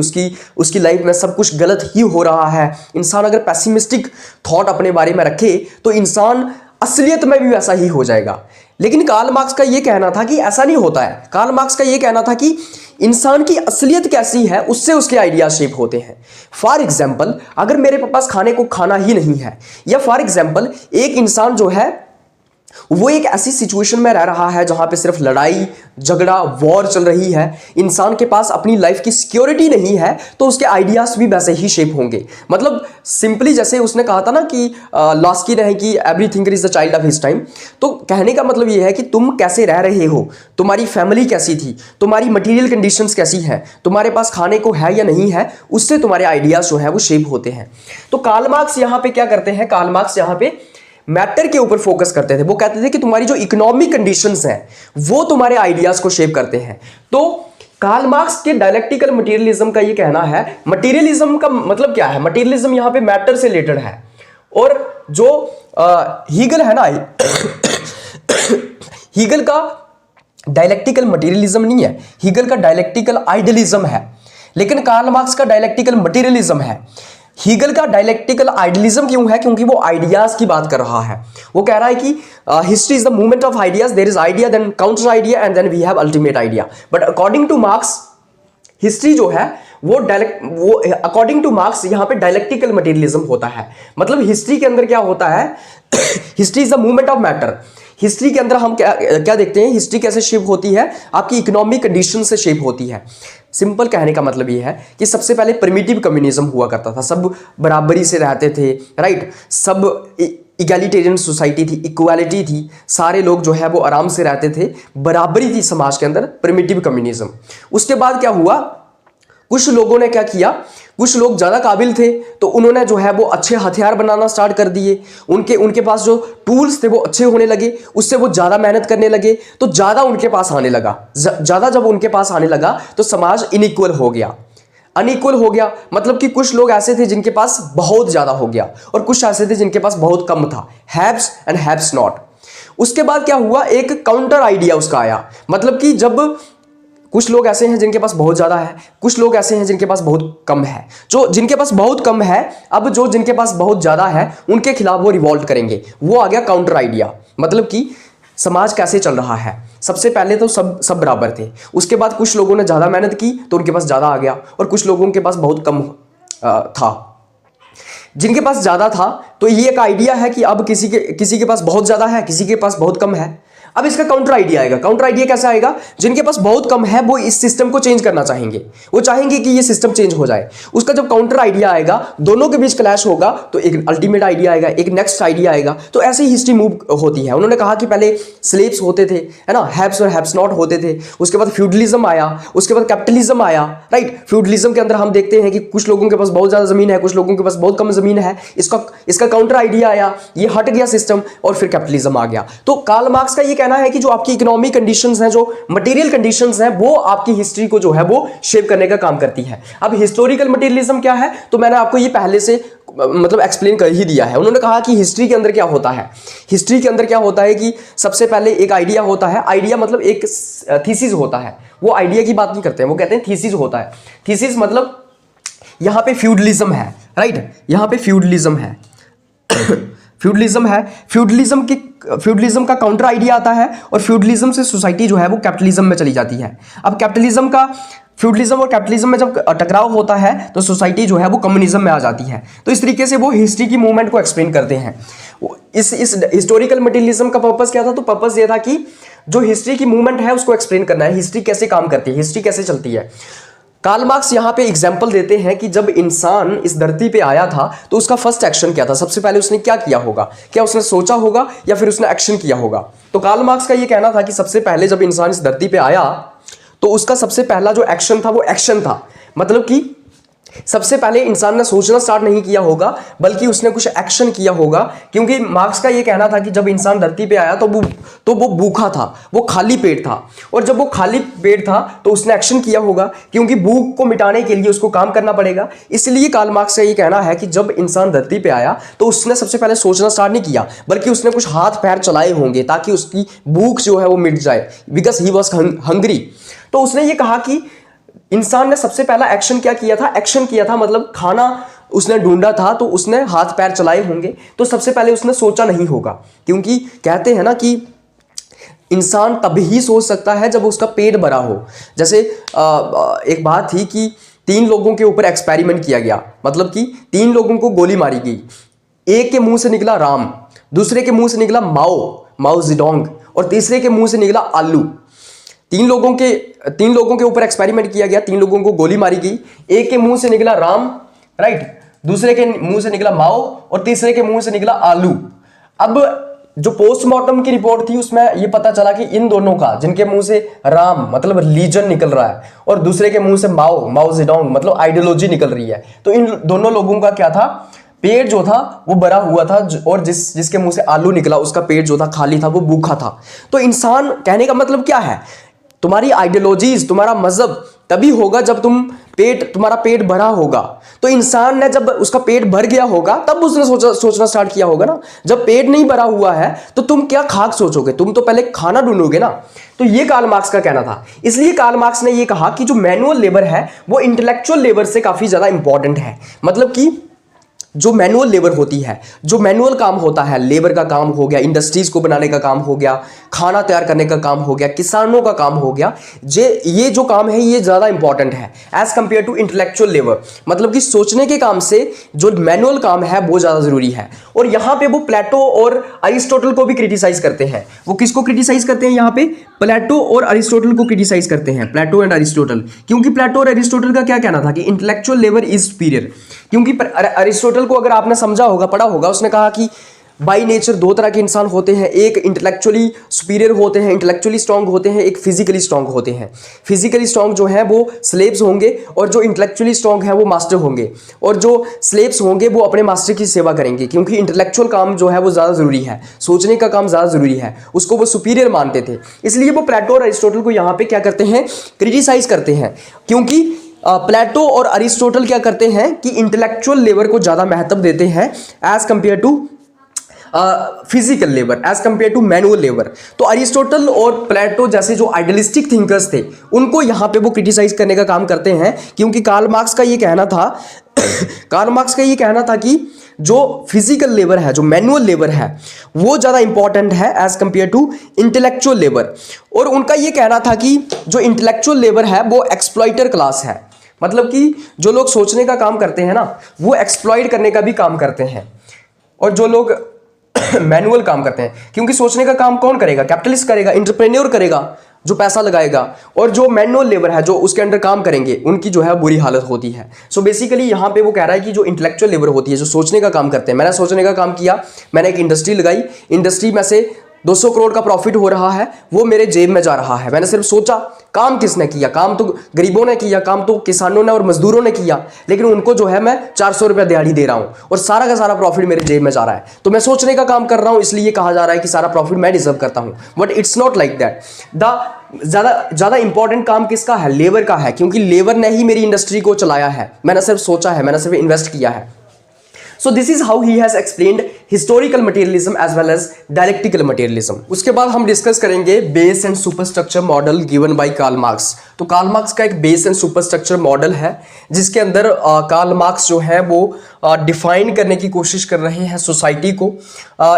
उसकी लाइफ में सब कुछ गलत ही हो रहा है, इंसान अगर पैसिमिस्टिक थॉट अपने बारे में रखे तो इंसान असलियत में भी वैसा ही हो जाएगा। लेकिन कार्ल मार्क्स का ये कहना था कि ऐसा नहीं होता है। कार्ल मार्क्स का ये कहना था कि इंसान की असलियत कैसी है उससे उसके आइडिया शेप होते हैं। फॉर एग्जाम्पल, अगर मेरे पास खाने को खाना ही नहीं है, या फॉर एग्जाम्पल एक इंसान जो है वो एक ऐसी सिचुएशन में रह रहा है जहां पे सिर्फ लड़ाई झगड़ा वॉर चल रही है, इंसान के पास अपनी लाइफ की सिक्योरिटी नहीं है, तो उसके आइडियाज भी वैसे ही शेप होंगे। मतलब सिंपली जैसे उसने कहा था ना कि लॉस्किन है कि everything is the child of his time. तो कहने का मतलब ये है कि तुम कैसे रह रहे हो, तुम्हारी फैमिली कैसी थी, तुम्हारी मटीरियल कंडीशंस कैसी है, तुम्हारे पास खाने को है या नहीं है, उससे तुम्हारे आइडियाज जो है वो शेप होते हैं। तो कार्ल मार्क्स यहाँ पे क्या करते हैं, कार्ल मार्क्स यहाँ पे मैटर के ऊपर फोकस करते थे। वो कहते थे कि तुम्हारी जो इकोनॉमिक कंडीशंस हैं वो तुम्हारे आइडियाज को शेप करते हैं। तो कार्ल मार्क्स के डायलेक्टिकल मटेरियलिज्म का ये कहना है, मटेरियलिज्म का मतलब क्या है, मटेरियलिज्म यहां पे मैटर से रिलेटेड है। और जो हीगल है ना, हीगल का डायलेक्टिकल मटेरियलिज्म नहीं है, हीगल का डायलेक्टिकल आइडियलिज्म है। लेकिन कार्ल मार्क्स का डायलेक्टिकल मटेरियलिज्म है। हीगल का डायलेक्टिकल आइडियलिज्म क्यों है? क्योंकि वो आइडियाज की बात कर रहा है। वो कह रहा है कि history is the movement of ideas, there is idea then counter idea and then we have ultimate idea. But according to Marx history जो है वो अकॉर्डिंग टू मार्क्स यहाँ पे डायलेक्टिकल मटेरियलिज्म होता है। मतलब हिस्ट्री के अंदर क्या होता है, history is the movement of matter. History के अंदर हम क्या देखते हैं, हिस्ट्री कैसे शेप होती है, आपकी इकोनॉमिक कंडीशन से शेप होती है। सिंपल कहने का मतलब ये है कि सबसे पहले प्रिमिटिव कम्युनिज्म हुआ करता था, सब बराबरी से रहते थे, राइट, सब इगैलिटेरियन सोसाइटी थी, इक्वालिटी थी, सारे लोग जो है वो आराम से रहते थे, बराबरी थी समाज के अंदर, प्रिमिटिव कम्युनिज्म। उसके बाद क्या हुआ, कुछ लोगों ने क्या किया, कुछ लोग ज़्यादा काबिल थे तो उन्होंने जो है वो अच्छे हथियार बनाना स्टार्ट कर दिए, उनके पास जो टूल्स थे वो अच्छे होने लगे, उससे वो ज़्यादा मेहनत करने लगे, तो ज़्यादा उनके पास आने लगा। ज़्यादा जब उनके पास आने लगा तो समाज इनइक्वल हो गया, अनइक्वल हो गया। मतलब कि कुछ लोग ऐसे थे जिनके पास बहुत ज़्यादा हो गया और कुछ ऐसे थे जिनके पास बहुत कम था, हैव्स एंड हैव्स नॉट। उसके बाद क्या हुआ, एक काउंटर आइडिया उसका आया। मतलब कि जब कुछ लोग ऐसे हैं जिनके पास बहुत ज़्यादा है, कुछ लोग ऐसे हैं जिनके पास बहुत कम है, जो जिनके पास बहुत कम है अब जो जिनके पास बहुत ज़्यादा है उनके खिलाफ वो रिवॉल्ट करेंगे, वो आ गया काउंटर आइडिया। मतलब कि समाज कैसे चल रहा है। सबसे पहले तो सब बराबर थे, उसके बाद कुछ लोगों ने ज़्यादा मेहनत की तो उनके पास ज़्यादा आ गया, और कुछ लोगों के पास बहुत कम था। जिनके पास ज़्यादा था तो ये एक आइडिया है कि अब किसी के पास बहुत ज़्यादा है, किसी के पास बहुत कम है। अब इसका काउंटर आइडिया आएगा। काउंटर आइडिया कैसे आएगा? जिनके पास बहुत कम है वो इस सिस्टम को चेंज करना चाहेंगे, वो चाहेंगे कि ये सिस्टम चेंज हो जाए। उसका जब काउंटर आइडिया आएगा, दोनों के बीच क्लैश होगा, तो एक अल्टीमेट आइडिया आएगा, एक नेक्स्ट आइडिया आएगा। तो ऐसे ही हिस्ट्री मूव होती है। उन्होंने कहा कि पहले स्लेव्स होते थे, है ना, हैव्स और हैव्स नॉट होते थे, उसके बाद फ्यूडलिज्म आया, उसके बाद कैपिटलिज्म आया, राइट। फ्यूडलिज्म के अंदर हम देखते हैं कि कुछ लोगों के पास बहुत ज्यादा जमीन है, कुछ लोगों के पास बहुत कम जमीन है। इसका काउंटर आइडिया आया, ये हट गया सिस्टम, और फिर कैपिटलिज्म आ गया। तो कार्ल मार्क्स का ये कहना है कि जो आपकी इकोनॉमिक कंडीशंस हैं, जो मटेरियल कंडीशंस हैं, वो आपकी हिस्ट्री को जो है वो शेप करने का काम करती है। अब हिस्टोरिकल मटेरियलिज्म क्या है, तो मैंने आपको ये पहले से मतलब एक्सप्लेन कर ही दिया है। उन्होंने कहा कि हिस्ट्री के अंदर क्या होता है। हिस्ट्री के अंदर क्या होता है कि सबसे पहले एक आइडिया होता है। आइडिया मतलब एक थीसिस होता है। वो आइडिया की बात नहीं करते हैं, वो कहते हैं थीसिस होता है। थीसिस मतलब यहां पे फ्यूडलिज्म है, राइट, यहां पे फ्यूडलिज्म है फ्यूडलिज्म है। फ्यूडलिज्म का काउंटर आइडिया आता है, और फ्यूडलिज्म से सोसाइटी जो है वो कैपिटलिज्म में चली जाती है। अब कैपिटलिज्म का फ्यूडलिज्म और कैपिटलिज्म में जब टकराव होता है तो सोसाइटी जो है वो कम्युनिज्म में आ जाती है। तो इस तरीके से वो हिस्ट्री की मूवमेंट को एक्सप्लेन करते हैं। इस हिस्टोरिकल मटेरियलिज्म का पर्पस क्या था? तो पर्पस ये था कि जो हिस्ट्री की मूवमेंट है उसको एक्सप्लेन करना है, हिस्ट्री कैसे काम करती है, हिस्ट्री कैसे चलती है। कार्ल मार्क्स यहाँ पे एग्जाम्पल देते हैं कि जब इंसान इस धरती पे आया था तो उसका फर्स्ट एक्शन क्या था, सबसे पहले उसने क्या किया होगा, क्या उसने सोचा होगा या फिर उसने एक्शन किया होगा। तो कार्ल मार्क्स का ये कहना था कि सबसे पहले जब इंसान इस धरती पे आया तो उसका सबसे पहला जो एक्शन था वो एक्शन था, मतलब कि सबसे पहले इंसान ने सोचना स्टार्ट नहीं किया होगा बल्कि उसने कुछ एक्शन किया होगा। क्योंकि मार्क्स का ये कहना था कि जब इंसान धरती पे आया तो वो भूखा था, वो खाली पेट था, और जब वो खाली पेट था तो उसने एक्शन किया होगा, क्योंकि भूख को मिटाने के लिए उसको काम करना पड़ेगा। इसलिए कार्ल मार्क्स का ये कहना है कि जब इंसान धरती पे आया तो उसने सबसे पहले सोचना स्टार्ट नहीं किया बल्कि उसने कुछ हाथ पैर चलाए होंगे ताकि उसकी भूख जो है वो मिट जाए, बिकॉज ही वॉज हंग्री। तो उसने ये कहा कि इंसान ने सबसे पहला एक्शन क्या किया था, एक्शन किया था मतलब खाना उसने ढूंढा था, तो उसने हाथ पैर चलाए होंगे। तो सबसे पहले उसने सोचा नहीं होगा, क्योंकि कहते हैं ना कि इंसान तभी सोच सकता है जब उसका पेट भरा हो। जैसे एक बात थी कि 3 लोगों के ऊपर एक्सपेरिमेंट किया गया, मतलब कि 3 लोगों को गोली मारी गई। एक के मुंह से निकला राम, दूसरे के मुंह से निकला माओ जेडोंग, और तीसरे के मुंह से निकला आलू। 3 लोगों के ऊपर एक्सपेरिमेंट किया गया, 3 लोगों को गोली मारी गई। एक के मुंह से निकला राम, राइट, दूसरे के मुंह से निकला माओ, और तीसरे के मुंह से निकला आलू। अब जो पोस्टमार्टम की रिपोर्ट थी उसमें ये पता चला कि इन दोनों का, जिनके मुंह से राम मतलब रिलीजन निकल रहा है और दूसरे के मुंह से माओ जेडोंग मतलब आइडियोलॉजी निकल रही है, तो इन दोनों लोगों का क्या था, पेट जो था वो भरा हुआ था, और जिसके मुंह से आलू निकला उसका पेट जो था खाली था, वो भूखा था। तो इंसान कहने का मतलब क्या है, तुम्हारी आइडियोलॉजीज, तुम्हारा मजहब तभी होगा जब तुम्हारा पेट भरा होगा। तो इंसान ने जब उसका पेट भर गया होगा तब उसने सोचना स्टार्ट किया होगा ना। जब पेट नहीं भरा हुआ है तो तुम क्या खाक सोचोगे, तुम तो पहले खाना ढूंढोगे ना। तो ये कार्ल मार्क्स का कहना था। इसलिए कार्ल मार्क्स ने ये कहा कि जो मैनुअल लेबर है वो इंटेलेक्चुअल लेबर से काफी ज्यादा इंपॉर्टेंट है। मतलब कि जो मैनुअल लेबर होती है, जो मैनुअल काम होता है, लेबर का काम हो गया, इंडस्ट्रीज को बनाने का काम हो गया, खाना तैयार करने का काम हो गया, किसानों का काम हो गया, ये जो काम है ये ज़्यादा इंपॉर्टेंट है as compare to intellectual labour. मतलब कि सोचने के काम से जो मैनुअल काम है वो ज़्यादा ज़रूरी है। और यहाँ पे वो प्लेटो और अरिस्टोटल को भी क्रिटिसाइज करते हैं। वो किसको क्रिटिसाइज करते हैं यहाँ पे? प्लेटो और अरिस्टोटल को क्रिटिसाइज करते हैं, प्लेटो एंड अरिस्टोटल। क्योंकि प्लेटो और अरिस्टोटल का क्या कहना था कि इंटेलेक्चुअल लेबर इज सुपीरियर। क्योंकि अरिस्टोटल को अगर आपने समझा होगा, पढ़ा होगा, उसने कहा कि बाई नेचर 2 तरह के इंसान होते हैं, एक इंटेलेक्चुअली सुपीरियर होते हैं, इंटेलेक्चुअली स्ट्रांग होते हैं, एक फिजिकली स्ट्रांग होते हैं। फिजिकली स्ट्रांग जो है वो स्लेव्स होंगे और जो इंटेलेक्चुअली स्ट्रांग है वो मास्टर होंगे। और जो स्लेव्स होंगे वो अपने मास्टर की सेवा करेंगे, क्योंकि इंटेलेक्चुअल काम जो है वो ज़्यादा ज़रूरी है, सोचने का काम ज़्यादा ज़रूरी है, उसको वो सुपीरियर मानते थे। इसलिए वो प्लेटो और अरिस्टोटल को यहाँ पे क्या करते हैं, क्रिटिसाइज करते हैं। क्योंकि प्लेटो और अरिस्टोटल क्या करते हैं कि इंटेलेक्चुअल लेबर को ज़्यादा महत्व देते हैं as compare to physical labour, as compare to manual labour. तो अरिस्टोटल और प्लेटो जैसे जो आइडियलिस्टिक थिंकर्स थे उनको यहाँ पे वो क्रिटिसाइज करने का काम करते हैं। क्योंकि कार्ल मार्क्स का ये कहना था कार्ल मार्क्स का ये कहना था कि जो फिजिकल लेबर है, जो मैनुअल लेबर है, वो ज़्यादा इंपॉर्टेंट है as compare to intellectual labour. और उनका ये कहना था कि जो इंटेलेक्चुअल लेबर है वो एक्सप्लॉइटर क्लास है, मतलब कि जो लोग सोचने का काम करते हैं ना, वो एक्सप्लॉइट करने का भी काम करते हैं। और जो लोग मैनुअल काम करते हैं, क्योंकि सोचने का काम कौन करेगा? कैपिटलिस्ट करेगा, एंटरप्रेन्योर करेगा, जो पैसा लगाएगा। और जो मैनुअल लेबर है, जो उसके अंडर काम करेंगे, उनकी जो है बुरी हालत होती है। सो बेसिकली यहाँ पे वो कह रहा है कि जो इंटेलेक्चुअल लेबर होती है, जो सोचने का काम करते हैं, मैंने सोचने का काम किया, मैंने एक इंडस्ट्री लगाई, इंडस्ट्री में से 200 करोड़ का प्रॉफिट हो रहा है, वो मेरे जेब में जा रहा है, मैंने सिर्फ सोचा। काम किसने किया? काम तो गरीबों ने किया, काम तो किसानों ने और मजदूरों ने किया, लेकिन उनको जो है मैं 400 रुपया दिहाड़ी दे रहा हूं और सारा का सारा प्रॉफिट मेरे जेब में जा रहा है। तो मैं सोचने का काम कर रहा हूं, इसलिए कहा जा रहा है कि सारा प्रॉफिट मैं डिजर्व करता हूं। But it's not like that. ज्यादा इंपॉर्टेंट काम किसका है? लेबर का है, क्योंकि लेबर ने ही मेरी इंडस्ट्री को चलाया है, मैंने सिर्फ सोचा है, मैंने सिर्फ इन्वेस्ट किया है। So this is how he has explained historical materialism as well as dialectical materialism. उसके बाद हम डिस्कस करेंगे base and superstructure model given by Karl Marx. तो कार्ल मार्क्स का एक बेस एंड सुपरस्ट्रक्चर मॉडल है, जिसके अंदर कार्ल मार्क्स जो है वो डिफाइन करने की कोशिश कर रहे हैं सोसाइटी को।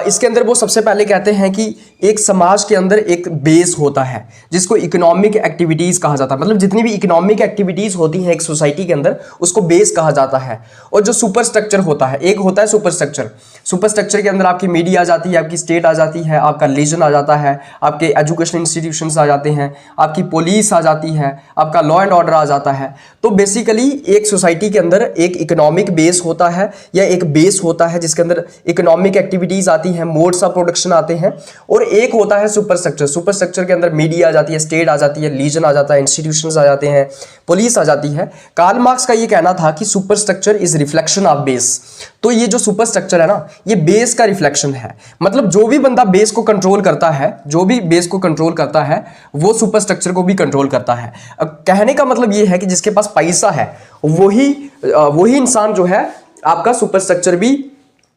इसके अंदर वो सबसे पहले कहते हैं कि एक समाज के अंदर एक बेस होता है, जिसको इकोनॉमिक एक्टिविटीज कहा जाता है। मतलब जितनी भी इकोनॉमिक एक्टिविटीज होती हैं एक सोसाइटी के अंदर, उसको बेस कहा जाता है। और जो सुपरस्ट्रक्चर होता है, एक होता है सुपरस्ट्रक्चर। सुपरस्ट्रक्चर के अंदर आपकी मीडिया आ जाती है, आपकी स्टेट आ जाती है, आपका रिलीजन आ जाता है, आपके एजुकेशनल इंस्टीट्यूशंस आ जाते हैं, आपकी पुलिस आ जाती है, आपका लॉ एंड ऑर्डर आ जाता है। तो बेसिकली एक सोसाइटी के अंदर एक इकोनॉमिक बेस होता है, या एक बेस होता है जिसके अंदर इकोनॉमिक एक्टिविटीज आती हैं, मोड्स ऑफ प्रोडक्शन आते हैं। और एक होता है सुपरस्ट्रक्चर। सुपरस्ट्रक्चर के अंदर मीडिया आ जाती है, स्टेट आ जाती है, रिलीजन आ जाता है, इंस्टीट्यूशंस आ जाते हैं, पुलिस आ जाती है। कार्ल मार्क्स का ये कहना था कि superstructure is reflection of base. तो ये जो सुपरस्ट्रक्चर है ना, ये बेस का रिफ्लेक्शन है। मतलब जो भी बंदा बेस को कंट्रोल करता है, जो भी बेस को कंट्रोल करता है, वो सुपरस्ट्रक्चर को भी कंट्रोल करता है। अब कहने का मतलब ये है कि जिसके पास पैसा है, वही इंसान जो है आपका सुपरस्ट्रक्चर भी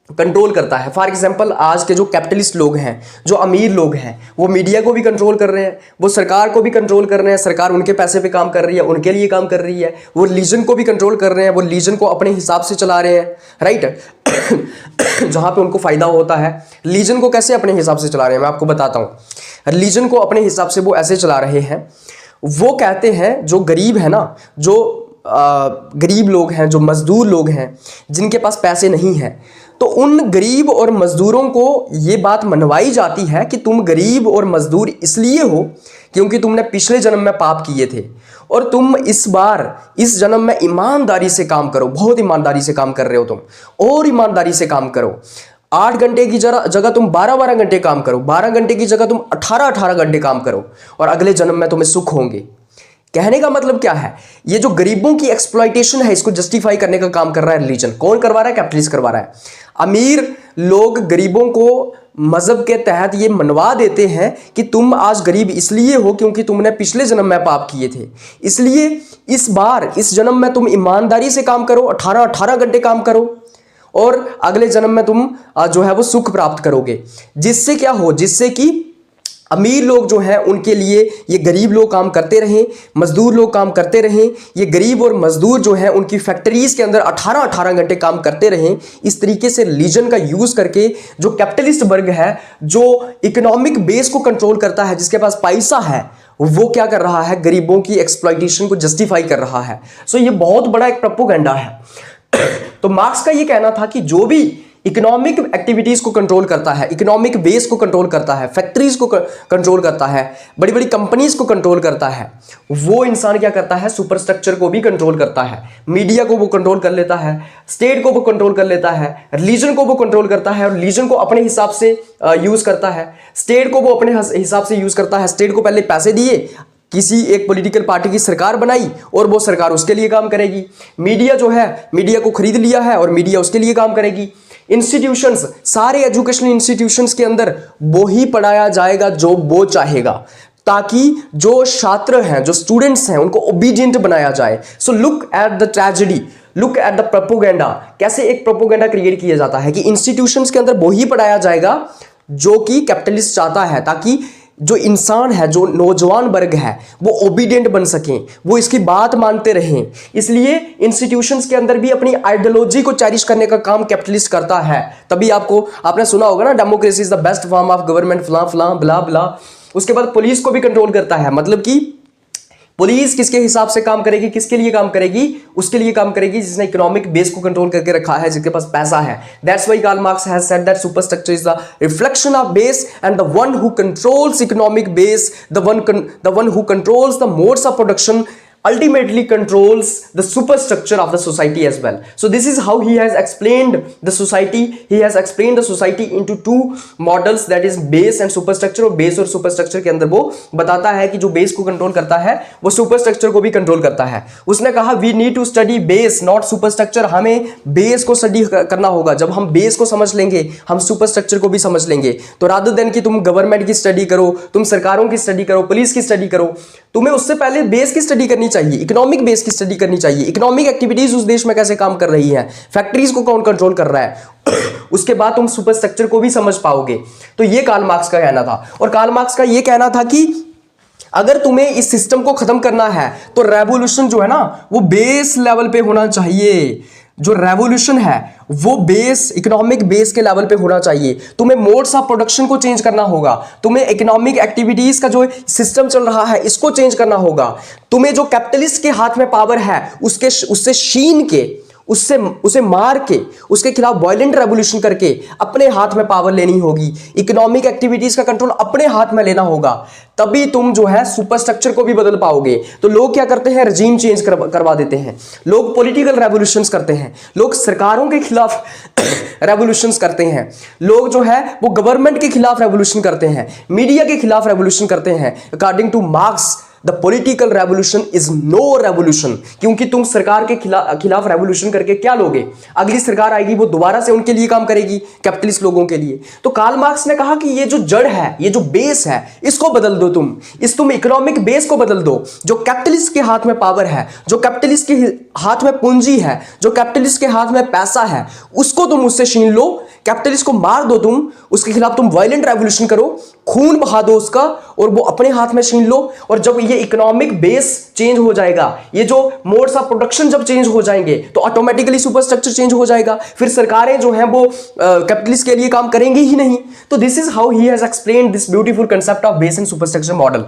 कंट्रोल करता है। फॉर एग्जांपल, आज के जो कैपिटलिस्ट लोग हैं, जो अमीर लोग हैं, वो मीडिया को भी कंट्रोल कर रहे हैं, वो सरकार को भी कंट्रोल कर रहे हैं, सरकार उनके पैसे पे काम कर रही है, उनके लिए काम कर रही है। वो रिलीजन को भी कंट्रोल कर रहे हैं, वो रिलीजन को अपने हिसाब से चला रहे हैं, राइट। जहां पे उनको फायदा होता है। रिलीजन को कैसे अपने हिसाब से चला रहे हैं, मैं आपको बताता हूँ। रिलीजन को अपने हिसाब से वो ऐसे चला रहे हैं, वो कहते हैं जो गरीब है ना, जो गरीब लोग हैं, जो मजदूर लोग हैं, जिनके पास पैसे नहीं हैं, तो उन गरीब और मजदूरों को ये बात मनवाई जाती है कि तुम गरीब और मजदूर इसलिए हो क्योंकि तुमने पिछले जन्म में पाप किए थे, और तुम इस बार इस जन्म में ईमानदारी से काम करो। बहुत ईमानदारी से काम कर रहे हो तुम, और ईमानदारी से काम करो। 8 घंटे की जगह तुम 12-12 घंटे काम करो, 12 घंटे की जगह तुम 18-18 घंटे काम करो, और अगले जन्म में तुम्हें सुख होंगे। कहने का मतलब क्या है? ये जो गरीबों की एक्सप्लॉइटेशन है, इसको जस्टिफाई करने का काम कर रहा है रिलीजन। कौन करवा रहा है? कैपिटलिस्ट करवा रहा है। अमीर लोग गरीबों को मजहब के तहत ये मनवा देते हैं कि तुम आज गरीब इसलिए हो क्योंकि तुमने पिछले जन्म में पाप किए थे, इसलिए इस बार इस जन्म में तुम ईमानदारी से काम करो, 18-18 घंटे काम करो, और अगले जन्म में तुम जो है वो सुख प्राप्त करोगे। जिससे क्या हो? जिससे कि अमीर लोग जो हैं उनके लिए ये गरीब लोग काम करते रहें, मजदूर लोग काम करते रहें। ये गरीब और मजदूर जो हैं उनकी फैक्ट्रीज के अंदर 18-18 घंटे काम करते रहें। इस तरीके से रिलीजन का यूज करके जो कैपिटलिस्ट वर्ग है, जो इकोनॉमिक बेस को कंट्रोल करता है, जिसके पास पैसा है, वो क्या कर रहा है? गरीबों की एक्सप्लॉइटेशन को जस्टिफाई कर रहा है। सो ये बहुत बड़ा एक प्रोपेगेंडा है। तो मार्क्स का ये कहना था कि जो भी इकोनॉमिक एक्टिविटीज को कंट्रोल करता है, इकोनॉमिक बेस को कंट्रोल करता है, फैक्ट्रीज को कंट्रोल करता है, बड़ी बड़ी कंपनीज को कंट्रोल करता है, वो इंसान क्या करता है? सुपरस्ट्रक्चर को भी कंट्रोल करता है। मीडिया को वो कंट्रोल कर लेता है, स्टेट को वो कंट्रोल कर लेता है, रिलीजन को वो कंट्रोल करता है, और रिलीजन को अपने हिसाब से यूज करता है, स्टेट को वो अपने हिसाब से यूज करता है। स्टेट को पहले पैसे दिए, किसी एक पॉलिटिकल पार्टी की सरकार बनाई, और वो सरकार उसके लिए काम करेगी। मीडिया जो है, मीडिया को खरीद लिया है, और मीडिया उसके लिए काम करेगी। इंस्टीट्यूशंस, सारे एजुकेशनल इंस्टीट्यूशंस के अंदर वो ही पढ़ाया जाएगा जो वो चाहेगा, ताकि जो छात्र हैं, जो स्टूडेंट्स हैं, उनको ओबीडिएंट बनाया जाए। So look at the tragedy, look at the propaganda. कैसे एक प्रोपोगेंडा क्रिएट किया जाता है कि इंस्टीट्यूशंस के अंदर वो ही पढ़ाया जाएगा जो कि कैपिटलिस्ट चाहता है, ताकि जो इंसान है, जो नौजवान वर्ग है, वो ओबीडियंट बन सकें, वो इसकी बात मानते रहें। इसलिए इंस्टीट्यूशंस के अंदर भी अपनी आइडियोलॉजी को चेरिश करने का काम कैपिटलिस्ट करता है। तभी आपने सुना होगा ना, democracy is the best form of government, फलां फलां ब्ला ब्ला। उसके बाद पुलिस को भी कंट्रोल करता है, मतलब कि पुलिस किसके हिसाब से काम करेगी, किसके लिए काम करेगी, उसके लिए काम करेगी जिसने इकोनॉमिक बेस को कंट्रोल करके रखा है, जिसके पास पैसा है। That's why Karl Marx has said that superstructure is the reflection of base and the one who controls economic base, the one who controls the modes of production ultimately controls the superstructure of the society as well. So this is how he has explained the society. He has explained the society into two models, that is base and superstructure. और base और superstructure के अंदर वो बताता है कि जो base को कंट्रोल करता है वो superstructure को भी कंट्रोल करता है। उसने कहा we need to study base not superstructure। हमें base को स्टडी करना होगा। जब हम base को समझ लेंगे हम superstructure को भी समझ लेंगे। तो rather than कि तुम गवर्नमेंट की स्टडी करो, तुम सरकारों की स्टडी करो, पुलिस की स्टडी करो, तुम्हें उससे पहले बेस की स्टडी करनी चाहिए, इकोनॉमिक बेस की स्टडी करनी चाहिए। इकोनॉमिक एक्टिविटीज उस देश में कैसे काम कर रही है, फैक्ट्रीज को कौन कंट्रोल कर रहा है, उसके बाद तुम सुपरस्ट्रक्चर को भी समझ पाओगे। तो ये कार्ल मार्क्स का कहना था। और कार्ल मार्क्स का ये कहना था कि अगर तुम्हें इस सिस्टम को खत्म करना है तो रेवोल्यूशन जो है ना वो बेस लेवल पे होना चाहिए। जो रेवोल्यूशन है वो बेस, इकोनॉमिक बेस के लेवल पे होना चाहिए। तुम्हें मोड्स ऑफ प्रोडक्शन को चेंज करना होगा, तुम्हें इकोनॉमिक एक्टिविटीज का जो सिस्टम चल रहा है इसको चेंज करना होगा। तुम्हें जो कैपिटलिस्ट के हाथ में पावर है उससे छीन के, उसे मार के, उसके खिलाफ वायलेंट रेवोल्यूशन करके अपने हाथ में पावर लेनी होगी। इकोनॉमिक एक्टिविटीज का कंट्रोल अपने हाथ में लेना होगा, तभी तुम जो है सुपरस्ट्रक्चर को भी बदल पाओगे। तो लोग क्या करते हैं, रजीम चेंज करवा देते हैं, लोग पॉलिटिकल रेवोल्यूशंस करते हैं, लोग सरकारों के खिलाफ रेवोल्यूशंस करते हैं, लोग जो है वो गवर्नमेंट के खिलाफ रेवोल्यूशन करते हैं, मीडिया के खिलाफ रेवोल्यूशन करते हैं। According to Marx the political revolution is no revolution. क्योंकि तुम सरकार के खिलाफ रेवोल्यूशन करके क्या लोगे, अगली सरकार आएगी वो दोबारा से उनके लिए काम करेगी, कैपिटलिस्ट लोगों के लिए। तो कार्ल मार्क्स ने कहा कि ये जो जड़ है, ये जो बेस है, इसको बदल दो, तुम इकोनॉमिक बेस को बदल दो। जो कैपिटलिस्ट के हाथ में पावर है, जो कैपिटलिस्ट के हाथ में पूंजी है, जो कैपिटलिस्ट के हाथ में पैसा है, उसको तुम उससे छीन लो, कैपिटलिस्ट को मार दो, तुम उसके खिलाफ तुम वायलेंट रेवोल्यूशन करो, खून बहा दो उसका, और वो अपने हाथ में छीन लो। और जब ये इकोनॉमिक बेस चेंज हो जाएगा, ये जो मोड्स ऑफ प्रोडक्शन जब चेंज हो जाएंगे तो ऑटोमेटिकली सुपरस्ट्रक्चर चेंज हो जाएगा। फिर सरकारें जो हैं वो कैपिटलिस्ट के लिए काम करेंगी ही नहीं। तो this is how he has explained this beautiful concept of base and superstructure model.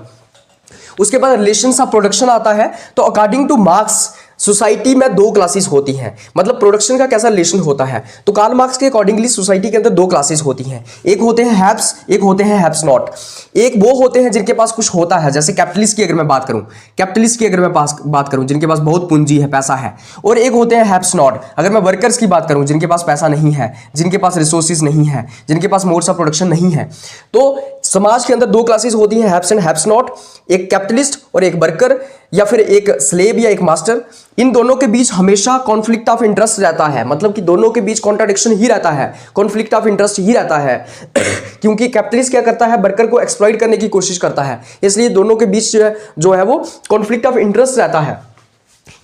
उसके बाद रिलेशंस ऑफ प्रोडक्शन आता है। तो अकॉर्डिंग टू मार्क्स सोसाइटी में दो क्लासेस होती हैं, मतलब प्रोडक्शन का कैसा रिलेशन होता है। तो कार्ल मार्क्स के अकॉर्डिंगली सोसाइटी के अंदर दो क्लासेस होती हैं, एक होते हैं हैव्स, एक होते हैं हैव्स नॉट। एक वो होते हैं जिनके पास कुछ होता है, जैसे कैपिटलिस्ट की अगर मैं बात करूं, जिनके पास बहुत पूंजी है, पैसा है। और एक होते हैं हैव्स नॉट, अगर मैं वर्कर्स की बात करूं, जिनके पास पैसा नहीं है, जिनके पास रिसोर्सेज नहीं है, जिनके पास मोड्स ऑफ प्रोडक्शन नहीं है। तो समाज के अंदर दो क्लासेस होती हैं, हैव्स एंड हैव्स नॉट, एक कैपिटलिस्ट और एक वर्कर, या फिर एक स्लेव या एक मास्टर। इन दोनों के बीच हमेशा कॉन्फ्लिक्ट ऑफ इंटरेस्ट रहता है, मतलब कि दोनों के बीच कॉन्ट्राडिक्शन ही रहता है, कॉन्फ्लिक्ट ऑफ इंटरेस्ट ही रहता है। क्योंकि कैपिटलिस्ट क्या करता है, वर्कर को एक्सप्लॉइट करने की कोशिश करता है, इसलिए दोनों के बीच जो है वो कॉन्फ्लिक्ट ऑफ इंटरेस्ट रहता है।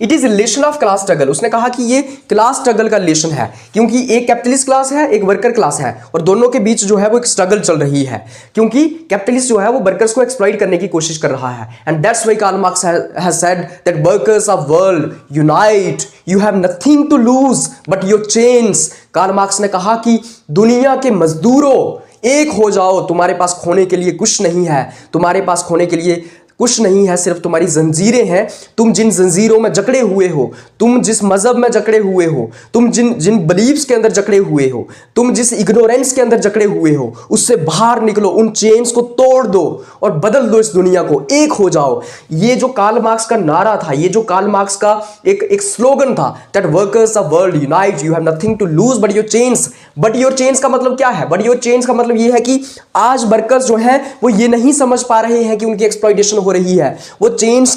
It is relation of class struggle. उसने कहा कि ये क्लास स्ट्रगल का रिलेशन है, क्योंकि एक कैपिटलिस्ट क्लास है, एक वर्कर क्लास है, और दोनों के बीच जो है वो एक स्ट्रगल चल रही है, क्योंकि कैपिटलिस्ट जो है वो वर्कर्स को एक्सप्लॉइट करने की कोशिश कर रहा है। And that's why Karl Marx has said that workers of world unite, you have nothing to lose but your chains. Karl Marx ने कहा कि दुनिया के मजदूरों एक हो जाओ, तुम्हारे पास खोने के लिए कुछ नहीं है, तुम्हारे पास खोने के लिए कुछ नहीं है, सिर्फ तुम्हारी जंजीरें हैं। तुम जिन जंजीरों में जकड़े हुए हो, तुम जिस मजहब में जकड़े हुए हो, तुम जिन बिलीव्स के अंदर जकड़े हुए हो, तुम जिस इग्नोरेंस के अंदर जकड़े हुए हो, उससे बाहर निकलो, उन चेन्स को तोड़ दो और बदल दो इस दुनिया को, एक हो जाओ। ये जो कार्ल मार्क्स का नारा था, ये जो कार्ल मार्क्स का एक स्लोगन था, that workers of world unite, you have nothing to lose but your chains. But your chains का मतलब क्या है? बट योर चेन्स का मतलब ये है कि आज वर्कर्स जो हैं वो ये नहीं समझ पा रहे हैं कि उनकी एक्सप्लॉइटेशन हो रही है, वो चेन्स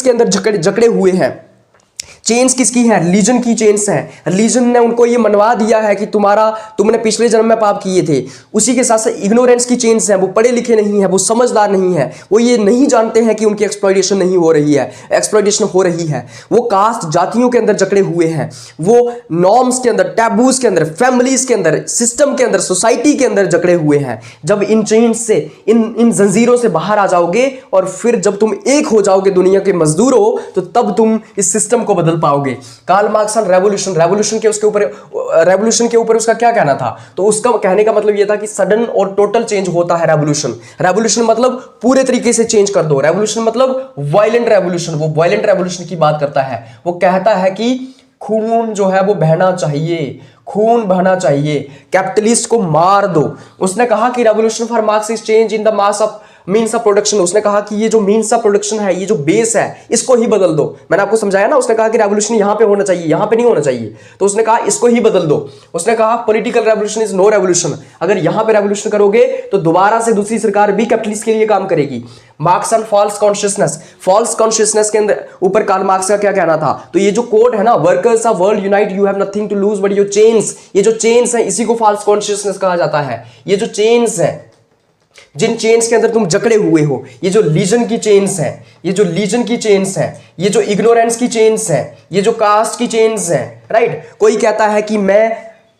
के अंदर जकड़े हुए हैं, चेन्स किसकी है? रिलीजन की चेन्स है। रिलीजन ने उनको ये मनवा दिया है कि तुमने पिछले जन्म में पाप किए थे। उसी के साथ साथ इग्नोरेंस की चेन्स है, वो पढ़े लिखे नहीं है, वो समझदार नहीं है, वो ये नहीं जानते हैं कि उनकी एक्सप्लॉइटेशन नहीं हो रही है, एक्सप्लॉइटेशन हो रही है। वो कास्ट जातियों के अंदर जकड़े हुए हैं, वो नॉर्म्स के अंदर, टैबूज के अंदर, फैमिलीज के अंदर, सिस्टम के अंदर, सोसाइटी के अंदर जकड़े हुए हैं। जब इन चेन्स से, इन जंजीरों से बाहर आ जाओगे और फिर जब तुम एक हो जाओगे दुनिया के मजदूर हो, तो तब तुम इस सिस्टम को बदल पाओगे। कार्ल मार्क्स और रेवोल्यूशन के ऊपर उसका क्या कहना था? तो उसका कहने का मतलब यह था कि सडन और टोटल चेंज होता है रेवोल्यूशन मतलब पूरे तरीके से चेंज कर दो। रेवोल्यूशन मतलब वायलेंट रेवोल्यूशन। वो वायलेंट रेवोल्यूशन की बात करता है। वो कहता है कि खून जो है वो बहना चाहिए, खून बहना चाहिए, कैपिटलिस्ट को मार दो। उसने कहा कि revolution for marks is change in the mass of means of production. उसने कहा कि ये जो मीन्स ऑफ प्रोडक्शन है, ये जो बेस है, इसको ही बदल दो। मैंने आपको समझाया ना, उसने कहा कि रेवोल्यूशन यहां पे होना चाहिए, यहां पे नहीं होना चाहिए, तो उसने कहा इसको ही बदल दो। उसने कहा political revolution is no revolution. अगर यहां पे रेवोल्यूशन करोगे तो दोबारा से दूसरी सरकार भी कैपिटलिस्ट के लिए काम करेगी। मार्क्स एंड फॉल्स कॉन्शियसनेस के अंदर ऊपर कार्ल मार्क्स का क्या कहना था? तो ये जो कोड है ना, workers of world unite, you have nothing to lose but your chains, ये जो चेन्स है इसी को फॉल्स कॉन्शियसनेस कहा जाता है। ये जो चेन्स है, जिन चेन्स के अंदर तुम जकड़े हुए हो, ये जो लीजन की चेन्स हैं, ये जो लीजन की चेन्स हैं, ये जो इग्नोरेंस की चेन्स हैं, ये जो कास्ट की चेन्स हैं, राइट। कोई कहता है कि मैं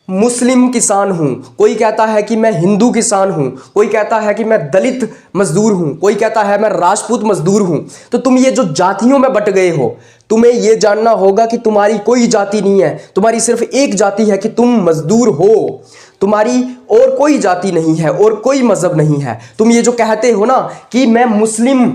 मुस्लिम किसान हूं, कोई कहता है कि मैं हिंदू किसान हूं, कोई कहता है कि मैं दलित मजदूर हूं, कोई कहता है मैं राजपूत मजदूर हूं। तो तुम ये जो जातियों में बट गए हो, तुम्हें यह जानना होगा कि तुम्हारी कोई जाति नहीं है, तुम्हारी सिर्फ एक जाति है कि तुम मजदूर हो। तुम्हारी और कोई जाति नहीं है और कोई मजहब नहीं है। तुम ये जो कहते हो ना कि मैं मुस्लिम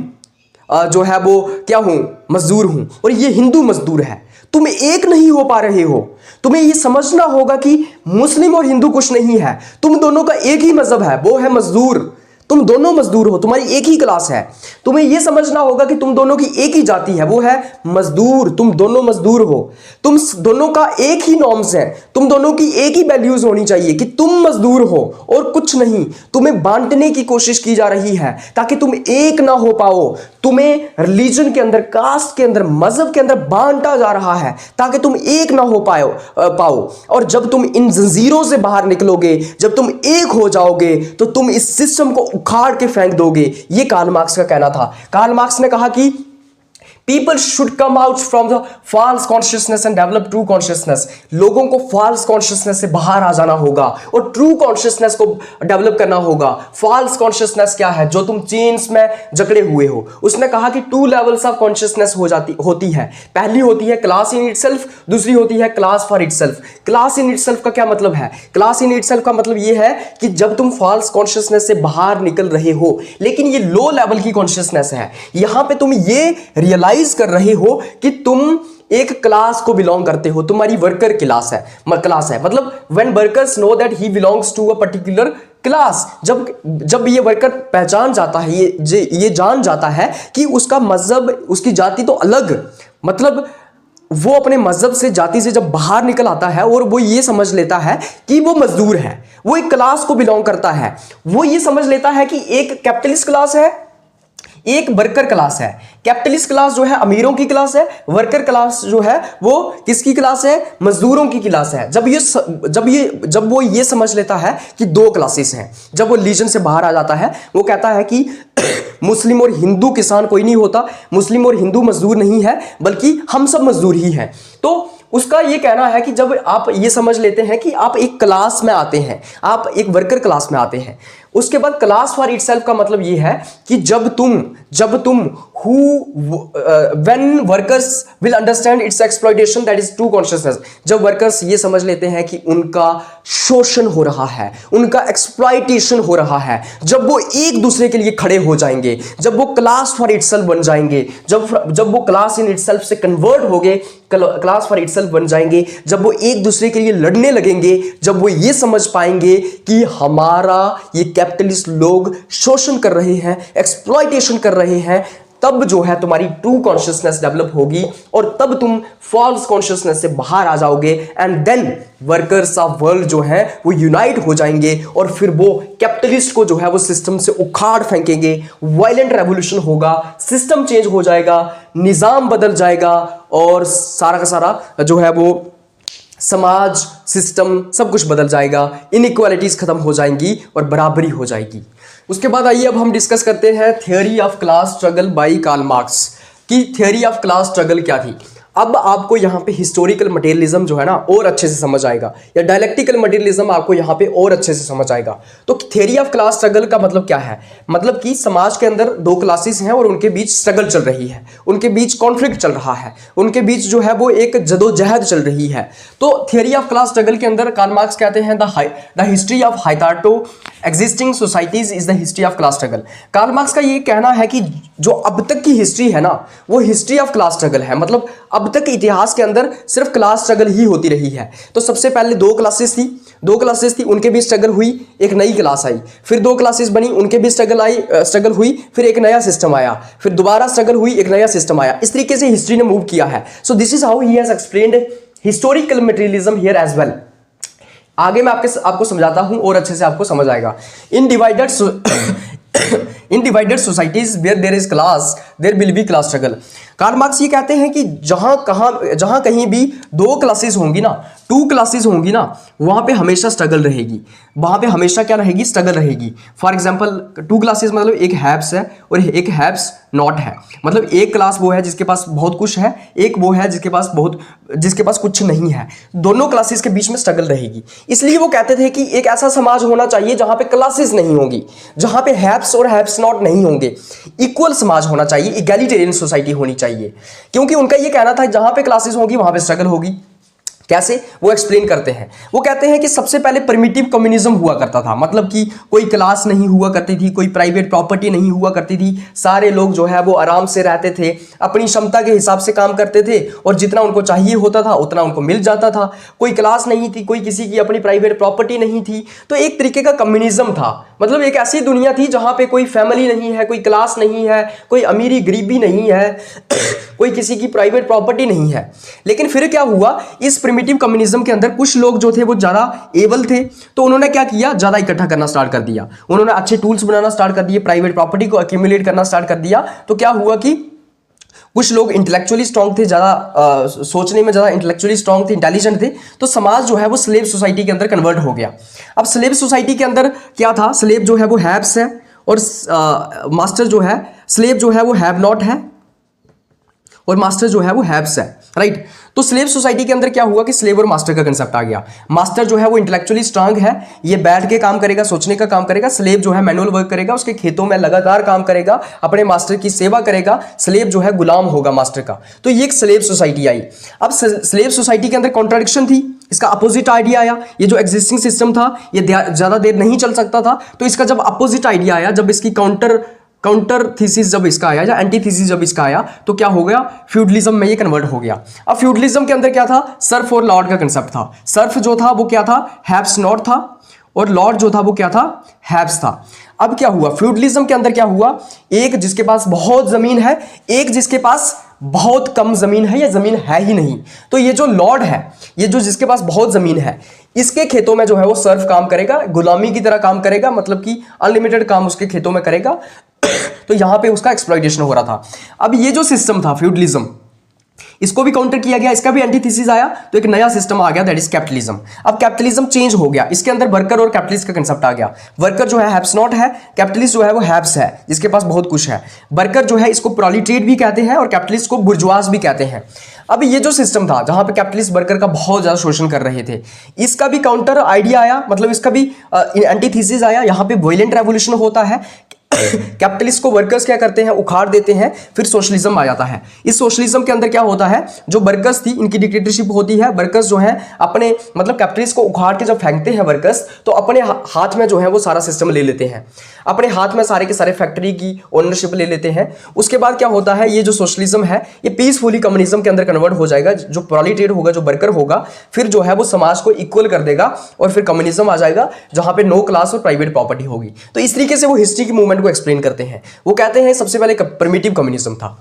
जो है वो क्या हूं, मजदूर हूं, और ये हिंदू मजदूर है, तुम एक नहीं हो पा रहे हो। तुम्हें ये समझना होगा कि मुस्लिम और हिंदू कुछ नहीं है, तुम दोनों का एक ही मजहब है, वो है मजदूर। तुम दोनों मजदूर हो, तुम्हारी एक ही क्लास है। तुम्हें यह समझना होगा कि तुम दोनों की एक ही जाति है, वो है मजदूर। तुम दोनों मजदूर हो, तुम दोनों का एक ही नॉर्म्स है, तुम दोनों की एक ही वैल्यूज होनी चाहिए कि तुम मजदूर हो और कुछ नहीं। तुम्हें बांटने की कोशिश की जा रही है ताकि तुम एक ना हो पाओ। तुम्हें रिलीजन के अंदर, कास्ट के अंदर, मजहब के अंदर बांटा जा रहा है ताकि तुम एक ना हो पाओ। और जब तुम इन जंजीरों से बाहर निकलोगे, जब तुम एक हो जाओगे, तो तुम इस सिस्टम को उखाड़ के फेंक दोगे। ये कार्ल मार्क्स का कहना था। कार्ल मार्क्स ने कहा कि People should come out from the false consciousness and develop true consciousness. लोगों को false consciousness से बाहर आ जाना होगा और true consciousness को डेवलप करना होगा। false consciousness क्या है? जो तुम चेन्स में जकड़े हुए हो। उसने कहा कि 2 levels of consciousness होती है। पहली होती है class in itself, दूसरी होती है class for itself। class in itself का क्या मतलब है? class in itself का मतलब यह है कि जब तुम false consciousness से बाहर निकल रहे हो, लेकिन ये लो लेवल की consciousness है। यहां पे तुम ये रियलाइज कर रहे हो कि तुम एक क्लास को बिलोंग करते हो, तुम्हारी वर्कर क्लास है मतलब when workers know that he belongs to a particular class, जब ये वर्कर पहचान जाता है, ये जान जाता है कि उसका मजहब, उसकी जाति तो अलग, मतलब वो अपने मजहब से, जाति से जब बाहर निकल आता है और वो ये समझ लेता है कि वो मजदूर है, वो एक क्लास को बिलोंग करता है। वो ये समझ लेता है कि एक कैपिटलिस्ट क्लास है, एक वर्कर क्लास है। कैपिटलिस्ट क्लास जो है अमीरों की क्लास है, वर्कर क्लास जो है वो किसकी क्लास है? मजदूरों की क्लास है। जब वो ये समझ लेता है कि 2 क्लासेस हैं, जब वो लीजन से बाहर आ जाता है, वो कहता है कि मुस्लिम और हिंदू किसान कोई नहीं होता, मुस्लिम और हिंदू मजदूर नहीं है, बल्कि हम सब मजदूर ही हैं। तो उसका ये कहना है कि जब आप ये समझ लेते हैं कि आप एक क्लास में आते हैं, आप एक वर्कर क्लास में आते हैं, उसके बाद क्लास फॉर इटसेल्फ का मतलब ये है कि जब तुम when workers will understand it's exploitation, that is true consciousness. जब वर्कर्स ये समझ लेते हैं कि उनका शोषण हो रहा है, उनका एक्सप्लॉइटेशन हो रहा है, जब वो एक दूसरे के लिए खड़े हो जाएंगे, जब वो क्लास फॉर इटसेल्फ बन जाएंगे, जब वो क्लास इन इटसेल्फ से कन्वर्ट हो गए, क्लास फॉर इटसेल्फ बन जाएंगे, जब वो एक दूसरे के लिए लड़ने लगेंगे, जब वो ये समझ पाएंगे कि हमारा ये कैपिटलिस्ट लोग शोषण कर रहे हैं, एक्सप्लॉइटेशन कर रहे हैं, तब जो है तुम्हारी ट्रू कॉन्शियसनेस डेवलप होगी और तब तुम फॉल्स कॉन्शियसनेस से बाहर आ जाओगे and then workers of world जो है वो यूनाइट हो जाएंगे और फिर वो कैपिटलिस्ट को जो है वो सिस्टम से उखाड़ फेंकेंगे, वायलेंट रेवोल्यूशन होगा, सिस्टम चेंज हो जाएगा, निजाम बदल जाएगा और सारा का सारा जो है वो समाज, सिस्टम सब कुछ बदल जाएगा, इनइक्वालिटीज खत्म हो जाएंगी और बराबरी हो जाएगी। उसके बाद आइए अब हम डिस्कस करते हैं theory of class struggle by Karl Marx की थियोरी ऑफ क्लास स्ट्रगल क्या थी। अब आपको यहाँ पे हिस्टोरिकल मटेरियलिज्म जो है ना और अच्छे से समझ आएगा, या डायलेक्टिकल मटेरियलिज्म आपको यहाँ पे और अच्छे से समझ आएगा। तो थियोरी ऑफ क्लास स्ट्रगल का मतलब क्या है? मतलब कि समाज के अंदर दो क्लासेस हैं और उनके बीच स्ट्रगल चल रही है, उनके बीच कॉन्फ्लिक्ट चल रहा है, उनके बीच जो है वो एक जदोजहद चल रही है। तो थियोरी ऑफ क्लास स्ट्रगल के अंदर कार्ल मार्क्स कहते हैं द हिस्ट्री ऑफ हाइटाटो existing societies is the history of class struggle. Karl Marx का ये कहना है कि जो अब तक की हिस्ट्री है ना वो हिस्ट्री ऑफ क्लास स्ट्रगल है। मतलब अब तक इतिहास के अंदर सिर्फ क्लास स्ट्रगल ही होती रही है। तो सबसे पहले दो क्लासेस थी, उनके भी स्ट्रगल हुई, एक नई क्लास आई, फिर दो क्लासेस बनी, उनके भी स्ट्रगल हुई, फिर एक नया सिस्टम आया, फिर दोबारा स्ट्रगल हुई, एक नया सिस्टम आया। इस तरीके से हिस्ट्री ने मूव किया है। So this is how he has explained historical materialism here as well. आगे मैं आपको समझाता हूं और अच्छे से आपको समझ आएगा। In divided societies where there is class there will be class struggle. Karl Marx ये कहते हैं कि जहां कहीं भी दो क्लासेस होंगी ना, टू क्लासेस होंगी ना, वहां पे हमेशा स्ट्रगल रहेगी, वहां पे हमेशा क्या रहेगी? स्ट्रगल रहेगी। फॉर एग्जांपल टू क्लासेस मतलब एक हैव्स है और एक हैव्स नॉट है। मतलब एक क्लास वो है जिसके पास बहुत कुछ है, एक वो है जिसके पास कुछ नहीं है। दोनों क्लासेस के बीच में स्ट्रगल रहेगी। इसलिए वो कहते थे कि एक ऐसा समाज होना चाहिए जहां पे क्लासेस नहीं होंगी, जहां पे हैव्स और हैव्स नॉट नहीं होंगे, इक्वल समाज होना चाहिए, इगैलिटेरियन सोसाइटी होनी चाहिए। क्योंकि उनका ये कहना था जहां पे क्लासेस होगी वहां पे स्ट्रगल होगी। कैसे? वो एक्सप्लेन करते हैं। वो कहते हैं कि सबसे पहले प्रिमिटिव कम्युनिज्म हुआ करता था। मतलब कि कोई क्लास नहीं हुआ करती थी, कोई प्राइवेट प्रॉपर्टी नहीं हुआ करती थी, सारे लोग जो है वो आराम से रहते थे, अपनी क्षमता के हिसाब से काम करते थे और जितना उनको चाहिए होता था उतना उनको मिल जाता था। कोई क्लास नहीं थी, कोई किसी की अपनी प्राइवेट प्रॉपर्टी नहीं थी। तो एक तरीके का कम्युनिज्म था। मतलब एक ऐसी दुनिया थी जहां पे कोई फैमिली नहीं है, कोई क्लास नहीं है, कोई अमीरी गरीबी नहीं है, कोई किसी की प्राइवेट प्रॉपर्टी नहीं है। लेकिन फिर क्या हुआ, इस प्रिमिटिव कम्युनिज्म के अंदर कुछ लोग जो थे वो ज्यादा एबल थे, तो उन्होंने क्या किया, ज्यादा इकट्ठा करना स्टार्ट कर दिया, उन्होंने अच्छे टूल्स बनाना स्टार्ट कर दिए, प्राइवेट प्रॉपर्टी को एक्यूमुलेट करना स्टार्ट कर दिया। तो क्या हुआ कि कुछ लोग इंटेलेक्चुअली स्ट्रांग थे, ज्यादा सोचने में ज्यादा इंटेलेक्चुअली स्ट्रांग थे, इंटेलिजेंट थे, तो समाज जो है वो स्लेव सोसाइटी के अंदर कन्वर्ट हो गया। अब स्लेव सोसाइटी के अंदर क्या था, स्लेव जो है वो हैव्स है और मास्टर जो है, स्लेव जो है वो हैव नॉट है और मास्टर जो है वो हैव्स है, राइट। तो स्लेव सोसाइटी के अंदर क्या हुआ कि स्लेव और मास्टर का कंसेप्ट आ गया। मास्टर जो है वो इंटेलेक्चुअली स्ट्रांग है, ये बैठ के काम करेगा, सोचने का काम करेगा। स्लेव जो है मैनुअल वर्क करेगा, उसके खेतों में लगातार काम करेगा, अपने मास्टर की सेवा करेगा। स्लेव जो है गुलाम होगा मास्टर का। तो ये एक स्लेव सोसाइटी आई। अब स्लेव सोसाइटी के अंदर कॉन्ट्राडिक्शन थी, इसका अपोजिट आइडिया आया। ये जो एग्जिस्टिंग सिस्टम था ये ज्यादा देर नहीं चल सकता था, तो इसका जब अपोजिट आइडिया आया, जब इसकी काउंटर थीसिस जब इसका आया या एंटी थीसिस जब इसका आया, तो क्या हो गया, फ्यूडलिज्म में ये कन्वर्ट हो गया। अब फ्यूडलिज्म के अंदर क्या था, सर्फ और लॉर्ड का कंसेप्ट था। सर्फ जो था वो क्या था, हैव्स नॉट था, और लॉर्ड जो था वो क्या था, हैव्स था। अब क्या हुआ, फ्यूडलिज्म के अंदर क्या हुआ, एक जिसके पास बहुत जमीन है, एक जिसके पास बहुत कम जमीन है या जमीन है ही नहीं। तो ये जो लॉर्ड है, ये जो जिसके पास बहुत जमीन है, इसके खेतों में जो है वो सर्फ काम करेगा, गुलामी की तरह काम करेगा, मतलब कि अनलिमिटेड काम उसके खेतों में करेगा। तो यहां पे उसका एक्सप्लॉइटेशन हो रहा था। अब ये जो सिस्टम था फ्यूडलिज्म, इसको भी काउंटर किया गया, इसका भी एंटीथेसिस आया, तो एक नया सिस्टम आ गया, दैट इज कैपिटलिज्म। अब कैपिटलिज्म चेंज हो गया, इसके अंदर वर्कर और कैपिटलिस्ट का कंसेप्ट आ गया। वर्कर जो है हैव्स नॉट है, कैपिटलिस्ट जो है वो हैव्स है, जिसके पास बहुत कुछ है। वर्कर जो है इसको प्रोलिटेरिएट भी कहते हैं और कैपिटलिस्ट को बुर्जुआज भी कहते हैं। अब ये जो सिस्टम था जहां पे कैपिटलिस्ट वर्कर का बहुत ज्यादा शोषण कर रहे थे, इसका भी काउंटर आइडिया आया, मतलब इसका भी एंटीथेसिस आया। यहां पे वायलेंट रेवोल्यूशन होता है, कैपिटलिस्ट को वर्कर्स क्या करते हैं, उखाड़ देते हैं, फिर सोशलिज्म आ जाता है। इस सोशलिज्म के अंदर क्या होता है, जो वर्कर्स थी इनकी डिक्टेटरशिप होती है। वर्कर्स जो है अपने, मतलब कैपिटलिस्ट को उखाड़ के जब फेंकते हैं वर्कर्स, तो अपने हाथ में जो है वो सारा सिस्टम ले लेते हैं, अपने हाथ में सारे के सारे फैक्ट्री की ओनरशिप ले लेते हैं। उसके बाद क्या होता है, ये जो सोशलिज्म है ये पीसफुली कम्युनिज्म के अंदर कन्वर्ट हो जाएगा। जो प्रोलिटेरिएट होगा, जो वर्कर होगा, फिर जो है वो समाज को इक्वल कर देगा और फिर कम्युनिज्म आ जाएगा, जहां पे नो क्लास और प्राइवेट प्रॉपर्टी होगी। तो इस तरीके से वो हिस्ट्री की मूवमेंट को एक्सप्लेन करते हैं। वो कहते हैं सबसे पहले प्रिमिटिव कम्युनिज्म था।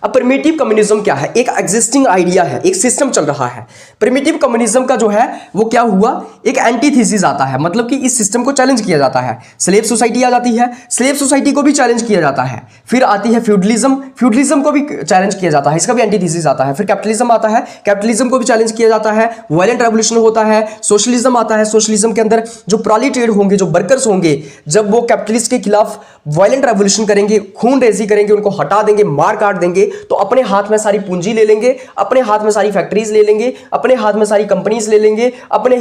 अब प्रिमिटिव कम्युनिज्म क्या है? एक एग्जिस्टिंग आइडिया है, एक सिस्टम चल रहा है। प्रिमिटिव कम्युनिज्म का जो है वो क्या हुआ, एक एंटीथीसिस आता है, मतलब कि इस सिस्टम को चैलेंज किया जाता है। स्लेव सोसाइटी आ जाती है, स्लेव सोसाइटी को भी चैलेंज किया जाता है। फिर आती है फ्यूडलिज्म, फ्यूडलिज्म को भी चैलेंज किया जाता है, इसका भी एंटीथीसिस आता है। फिर कैपिटलिज्म आता है, कैपिटलिज्म को भी चैलेंज किया जाता है। वायलेंट रेवोल्यूशन होता है। सोशलिज्म आता है, सोशलिज्म के अंदर जो प्रोलेटेरिएट होंगे, जो वर्कर्स होंगे, जब वो कैपिटलिस्ट के खिलाफ वायलेंट रेवोल्यूशन करेंगे, खून रेजी करेंगे, उनको हटा देंगे, मार काट देंगे, तो अपने हाथ में सारी पूंजी ले लेंगे, अपने हाथ में सारी फैक्ट्रीज ले लेंगे, अपने हाथ में सारी कंपनीज ले लेंगे, अपने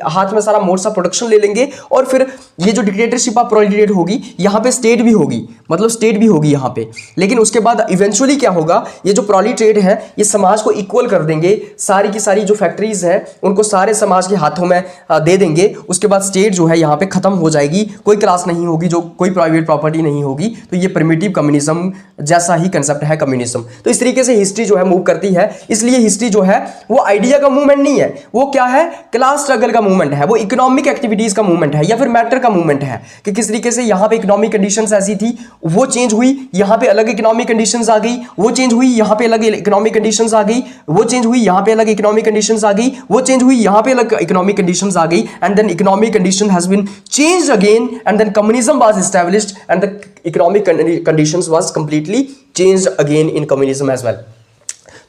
हाथ में सारा मोड्स ऑफ प्रोडक्शन ले लेंगे। और फिर ये जो डिक्टेटरशिप ऑफ प्रोलेटेरिएट होगी, यहाँ पे स्टेट भी होगी, मतलब स्टेट भी होगी यहाँ पे। लेकिन उसके बाद इवेंचुअली क्या होगा, ये जो प्रोलेटेरिएट है ये समाज को इक्वल कर देंगे, सारी की सारी जो फैक्ट्रीज हैं उनको सारे समाज के हाथों में दे देंगे। उसके बाद स्टेट जो है यहाँ पे खत्म हो जाएगी, कोई क्लास नहीं होगी, जो कोई प्राइवेट प्रॉपर्टी नहीं होगी। तो ये प्रिमिटिव कम्युनिज्म जैसा ही कंसेप्ट है कम्युनिज्म। तो इस तरीके से हिस्ट्री जो है मूव करती है। इसलिए हिस्ट्री जो है वो आइडिया का मूवमेंट नहीं है, वो क्या है, क्लास स्ट्रगल का मूवमेंट है, वो इकोनॉमिक एक्टिविटीज का मूवमेंट है, या फिर मैटर का मूवमेंट है कि किस तरीके से यहाँ पे इकोनॉमिक कंडीशंस ऐसी थी, वो चेंज हुई, यहाँ पे अलग इकोनॉमिक कंडीशंस आ गई, वो चेंज हुई, यहाँ पे अलग इकोनॉमिक कंडीशंस आ गई, वो चेंज हुई, यहाँ पे अलग इकोनॉमिक कंडीशंस आ गई, वो चेंज हुई, यहाँ पे अलग इकोनॉमिक कंडीशंस आ गई, and then economic condition has been changed again, and then communism was established, and the economic conditions was completely changed again in communism as well.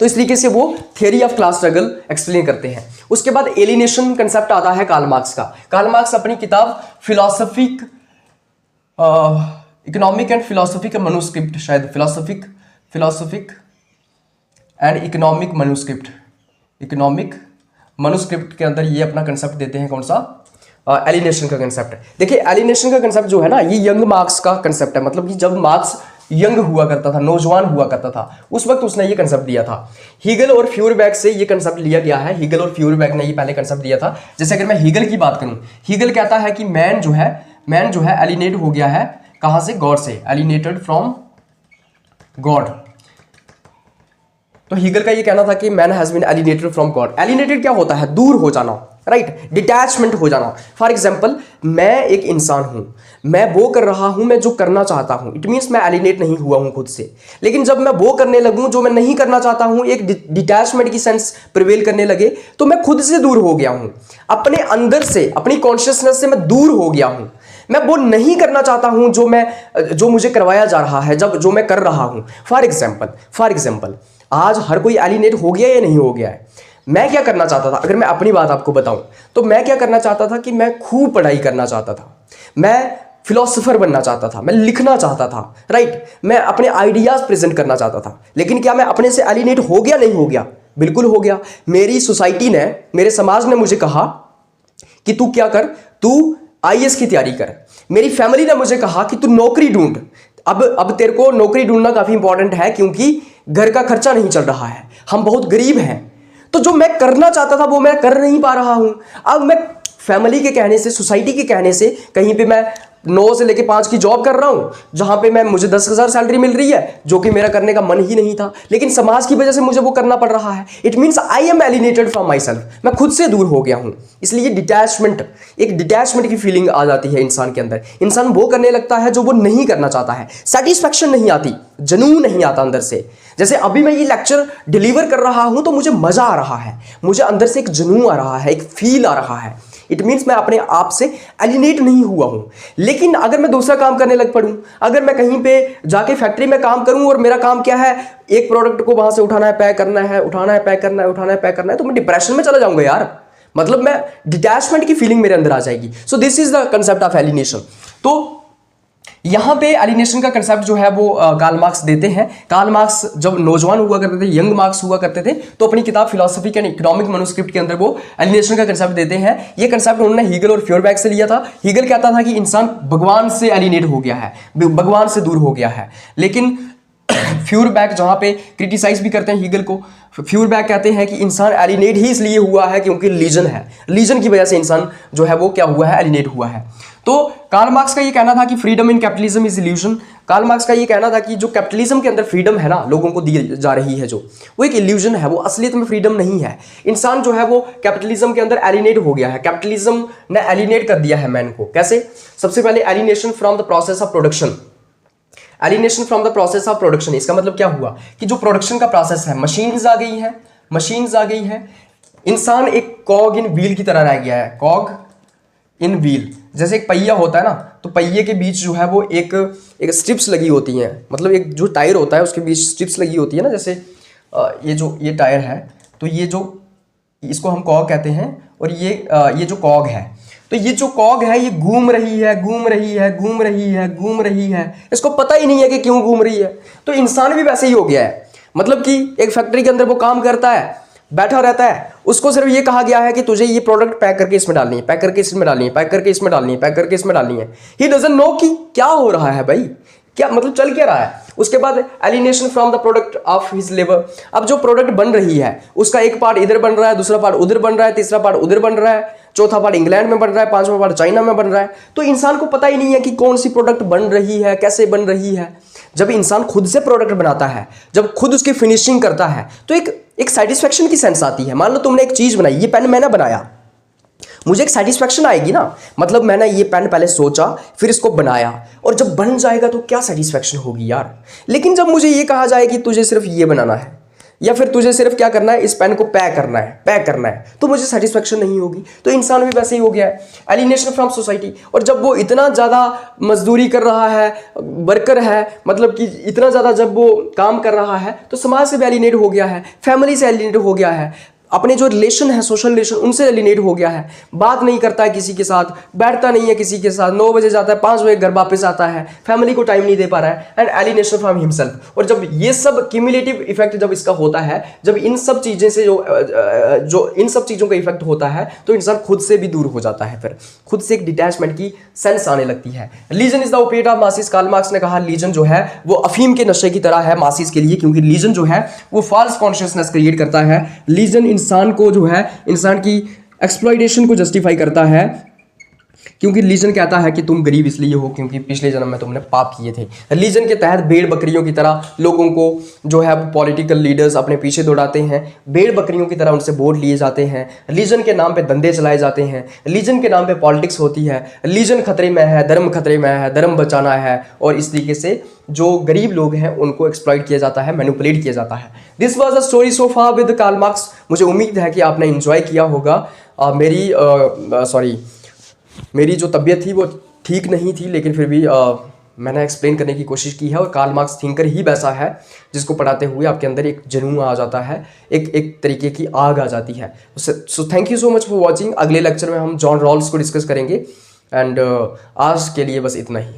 तो इस तरीके से वो theory of class struggle explain करते हैं। उसके बाद एलिनेशन कंसेप्ट आता है कार्ल मार्क्स का। कार्ल मार्क्स अपनी किताब philosophic economic and philosophic manuscript, शायद फिलोसफिक एंड इकोनॉमिक मनुस्क्रिप्ट के अंदर ये अपना कंसेप्ट देते हैं। कौन सा? एलिनेशन का कंसेप्ट। देखिए एलिनेशन का कंसेप्ट जो है ना, ये यंग मार्क्स का कंसेप्ट है, मतलब कि जब मार्क्स यंग हुआ करता था, नौजवान हुआ करता था, उस वक्त उसने ये कंसेप्ट दिया था। हीगल और फ्यूरबैक से ये कंसेप्ट लिया गया है। हीगल और फ्यूरबैक ने ये पहले कंसेप्ट दिया था। जैसे अगर मैं हीगल की बात करूं, हीगल कहता है कि मैन जो है एलिनेट हो गया है, कहां से? गॉड से, एलिनेटेड फ्रॉम गॉड। तो हीगल का ये कहना था कि man has been alienated from god. Alienated क्या होता है? दूर हो जाना, राइट, डिटैचमेंट हो जाना। फॉर एग्जाम्पल, मैं एक इंसान हूं, मैं वो कर रहा हूं मैं जो करना चाहता हूं, इट मीन्स मैं एलिनेट नहीं हुआ हूं खुद से। लेकिन जब मैं वो करने लगूं जो मैं नहीं करना चाहता हूं, एक डिटैचमेंट की सेंस प्रिवेल करने लगे, तो मैं खुद से दूर हो गया हूं, अपने अंदर से, अपनी कॉन्शियसनेस से मैं दूर हो गया हूं। मैं वो नहीं करना चाहता हूं जो मुझे करवाया जा रहा है, जो मैं कर रहा हूं। फॉर एग्जाम्पल आज हर कोई एलिनेट हो गया या नहीं हो गया है? मैं क्या करना चाहता था, अगर मैं अपनी बात आपको बताऊं तो मैं क्या करना चाहता था कि मैं खूब पढ़ाई करना चाहता था, मैं फिलोसोफर बनना चाहता था, मैं लिखना चाहता था, राइट, मैं अपने आइडियाज प्रेजेंट करना चाहता था। लेकिन क्या मैं अपने से एलिनेट हो गया? नहीं हो गया, बिल्कुल हो गया। मेरी सोसाइटी ने, मेरे समाज ने मुझे कहा कि तू क्या कर, तू आईएएस की तैयारी कर। मेरी फैमिली ने मुझे कहा कि तू नौकरी ढूंढ। अब तेरे को नौकरी ढूंढना काफी इंपॉर्टेंट है, क्योंकि घर का खर्चा नहीं चल रहा है, हम बहुत गरीब हैं। तो जो मैं करना चाहता था वो मैं कर नहीं पा रहा हूं। अब मैं फैमिली के कहने से, सोसाइटी के कहने से, कहीं पे मैं 9 से लेके 5 की जॉब कर रहा हूं, जहां पे मुझे 10,000 सैलरी मिल रही है, जो कि मेरा करने का मन ही नहीं था, लेकिन समाज की वजह से मुझे वो करना पड़ रहा है। It means I am alienated from my self, मैं खुद से दूर हो गया हूं। इसलिए एक डिटैचमेंट की फीलिंग आ जाती है इंसान के अंदर। इंसान वो करने लगता है जो वो नहीं करना चाहता है, सेटिस्फैक्शन नहीं आती, जुनून नहीं आता अंदर से। जैसे अभी मैं ये लेक्चर डिलीवर कर रहा हूं तो मुझे मजा आ रहा है, मुझे अंदर से एक जुनून आ रहा है, एक फील आ रहा है। इट मीन्स मैं अपने आप से एलिनेट नहीं हुआ हूं। लेकिन अगर मैं दूसरा काम करने लग पड़ूं, अगर मैं कहीं पे जाके फैक्ट्री में काम करूं और मेरा काम क्या है, एक प्रोडक्ट को वहां से उठाना है, पैक करना है, उठाना है, पैक करना है, उठाना है, पैक करना है, तो मैं डिप्रेशन में चला जाऊंगा यार। मतलब मैं डिटैचमेंट की फीलिंग मेरे अंदर आ जाएगी। सो this is the concept of alienation. तो यहां पे एलिनेशन का कंसेप्ट जो है वो कार्ल मार्क्स देते हैं। कार्ल मार्क्स जब नौजवान हुआ करते थे, यंग मार्क्स हुआ करते थे, तो अपनी किताब फिलोसफिक एंड इकोनॉमिक मनुस्क्रिप्ट के अंदर वो एलिनेशन का कंसेप्ट देते हैं। ये कंसेप्ट उन्होंने हीगल और फ्यूरबैक से लिया था। हीगल कहता था कि इंसान भगवान से एलिनेट हो गया है, भगवान से दूर हो गया है। लेकिन फ्यूरबैक जहां पे क्रिटिसाइज भी करते हैं हीगल को, फ्यूरबैक कहते हैं कि इंसान एलिनेट ही इसलिए हुआ है क्योंकि रीजन है, रीजन की वजह से इंसान जो है वो क्या हुआ है, एलिनेट हुआ है। तो कार्ल मार्क्स का ये कहना था कि freedom in capitalism is illusion, Karl Marx का ये कहना था कि जो कैपिटलिज्म के अंदर फ्रीडम है ना लोगों को दी जा रही है, जो वो एक इल्यूजन है, वो असलियत में फ्रीडम नहीं है। इंसान जो है वो कैपिटलिज्म के अंदर एलिनेट हो गया है। कैपिटलिज्म ने एलिनेट कर दिया है मैन को। कैसे? सबसे पहले alienation from the process of production. Alienation from the process of production, इसका मतलब क्या हुआ कि जो प्रोडक्शन का प्रोसेस है, मशीन्स आ गई है, मशीन्स आ गई है, इंसान एक कॉग इन व्हील की तरह रह गया है। कॉग इन व्हील, जैसे एक पहिया होता है ना, तो पहिए के बीच जो है वो एक स्ट्रिप्स लगी होती हैं, मतलब एक जो टायर होता है उसके बीच स्ट्रिप्स लगी होती है ना। जैसे ये टायर है, तो ये जो इसको हम कॉग कहते हैं, और ये जो कॉग है, तो ये जो कॉग है ये घूम रही है, घूम रही है, घूम रही है, घूम रही है, इसको पता ही नहीं है कि क्यों घूम रही है। तो इंसान भी वैसे ही हो गया है, मतलब कि एक फैक्ट्री के अंदर वो काम करता है, बैठा रहता है, उसको सिर्फ ये कहा गया है कि तुझे ये प्रोडक्ट पैक करके इसमें डालनी है, पैक करके इसमें डालनी है, पैक करके इसमें डालनी है, पैक करके इसमें डालनी है। ही डजंट नो कि क्या हो रहा है भाई, क्या मतलब चल क्या रहा है। उसके बाद alienation from the product of his labour. अब जो प्रोडक्ट बन रही है उसका एक पार्ट इधर बन रहा है, दूसरा पार्ट उधर बन रहा है, तीसरा पार्ट उधर बन रहा है, चौथा पार्ट इंग्लैंड में बन रहा है, पांचवा पार्ट चाइना में बन रहा है। तो इंसान को पता ही नहीं है कि कौन सी प्रोडक्ट बन रही है, कैसे बन रही है। जब इंसान खुद से प्रोडक्ट बनाता है, जब खुद उसकी फिनिशिंग करता है, तो एक सेटिस्फेक्शन की सेंस आती है। मान लो तुमने एक चीज बनाई, ये पेन मैंने बनाया, मुझे एक सेटिस्फेक्शन आएगी ना, मतलब मैंने ये पेन पहले सोचा, फिर इसको बनाया, और जब बन जाएगा तो क्या सेटिस्फेक्शन होगी यार। लेकिन जब मुझे ये कहा जाए कि तुझे सिर्फ ये बनाना है, या फिर तुझे सिर्फ क्या करना है, इस पेन को पैक करना है, पैक करना है, तो मुझे सेटिस्फेक्शन नहीं होगी। तो इंसान भी वैसे ही हो गया है, एलिनेशन फ्रॉम सोसाइटी। और जब वो इतना ज़्यादा मजदूरी कर रहा है, वर्कर है, मतलब कि इतना ज़्यादा जब वो काम कर रहा है, तो समाज से भी एलिनेट हो गया है, फैमिली से एलिनेट हो गया है, अपने जो रिलेशन है, सोशल रिलेशन, उनसे एलिनेट हो गया है, बात नहीं करता है किसी के साथ, बैठता नहीं है किसी के साथ, 9 बजे जाता है, 5 बजे घर वापस आता है, फैमिली को टाइम नहीं दे पा रहा है, एंड एलिनेशन फ्रॉम हिमसेल्फ। और जब ये सब क्यूमुलेटिव इफेक्ट जब इसका होता है, जब इन सब चीज़ें से जो इन सब चीज़ों का इफेक्ट होता है, तो इंसान खुद से भी दूर हो जाता है, फिर खुद से एक डिटैचमेंट की सेंस आने लगती है। Religion is the opiate of masses. Karl Marx ने कहा लीजन जो है वो अफीम के नशे की तरह है मासिस के लिए, क्योंकि लीजन जो है वो फॉल्स कॉन्शियसनेस क्रिएट करता है। लीजन इंसान को जो है, इंसान की एक्सप्लॉइटेशन को जस्टिफाई करता है, क्योंकि लीजन कहता है कि तुम गरीब इसलिए हो क्योंकि पिछले जन्म में तुमने पाप किए थे। लीजन के तहत भेड़ बकरियों की तरह लोगों को जो है पॉलिटिकल लीडर्स अपने पीछे दौड़ाते हैं, भेड़ बकरियों की तरह उनसे वोट लिए जाते हैं, लीजन के नाम पे धंधे चलाए जाते हैं, लीजन के नाम पे पॉलिटिक्स होती है, लीजन खतरे में है, धर्म खतरे में है, धर्म बचाना है, और इस तरीके से जो गरीब लोग हैं उनको एक्सप्लॉइट किया जाता है, मैनिपुलेट किया जाता है। This was a story so far with Karl Marx. मुझे उम्मीद है कि आपने एंजॉय किया होगा। मेरी जो तबीयत थी वो ठीक नहीं थी, लेकिन फिर भी मैंने एक्सप्लेन करने की कोशिश की है। और कार्ल मार्क्स थिंकर ही वैसा है जिसको पढ़ाते हुए आपके अंदर एक जुनून आ जाता है, एक तरीके की आग आ जाती है। So thank you so much for watching. अगले लेक्चर में हम जॉन रॉल्स को डिस्कस करेंगे, एंड आज के लिए बस इतना ही।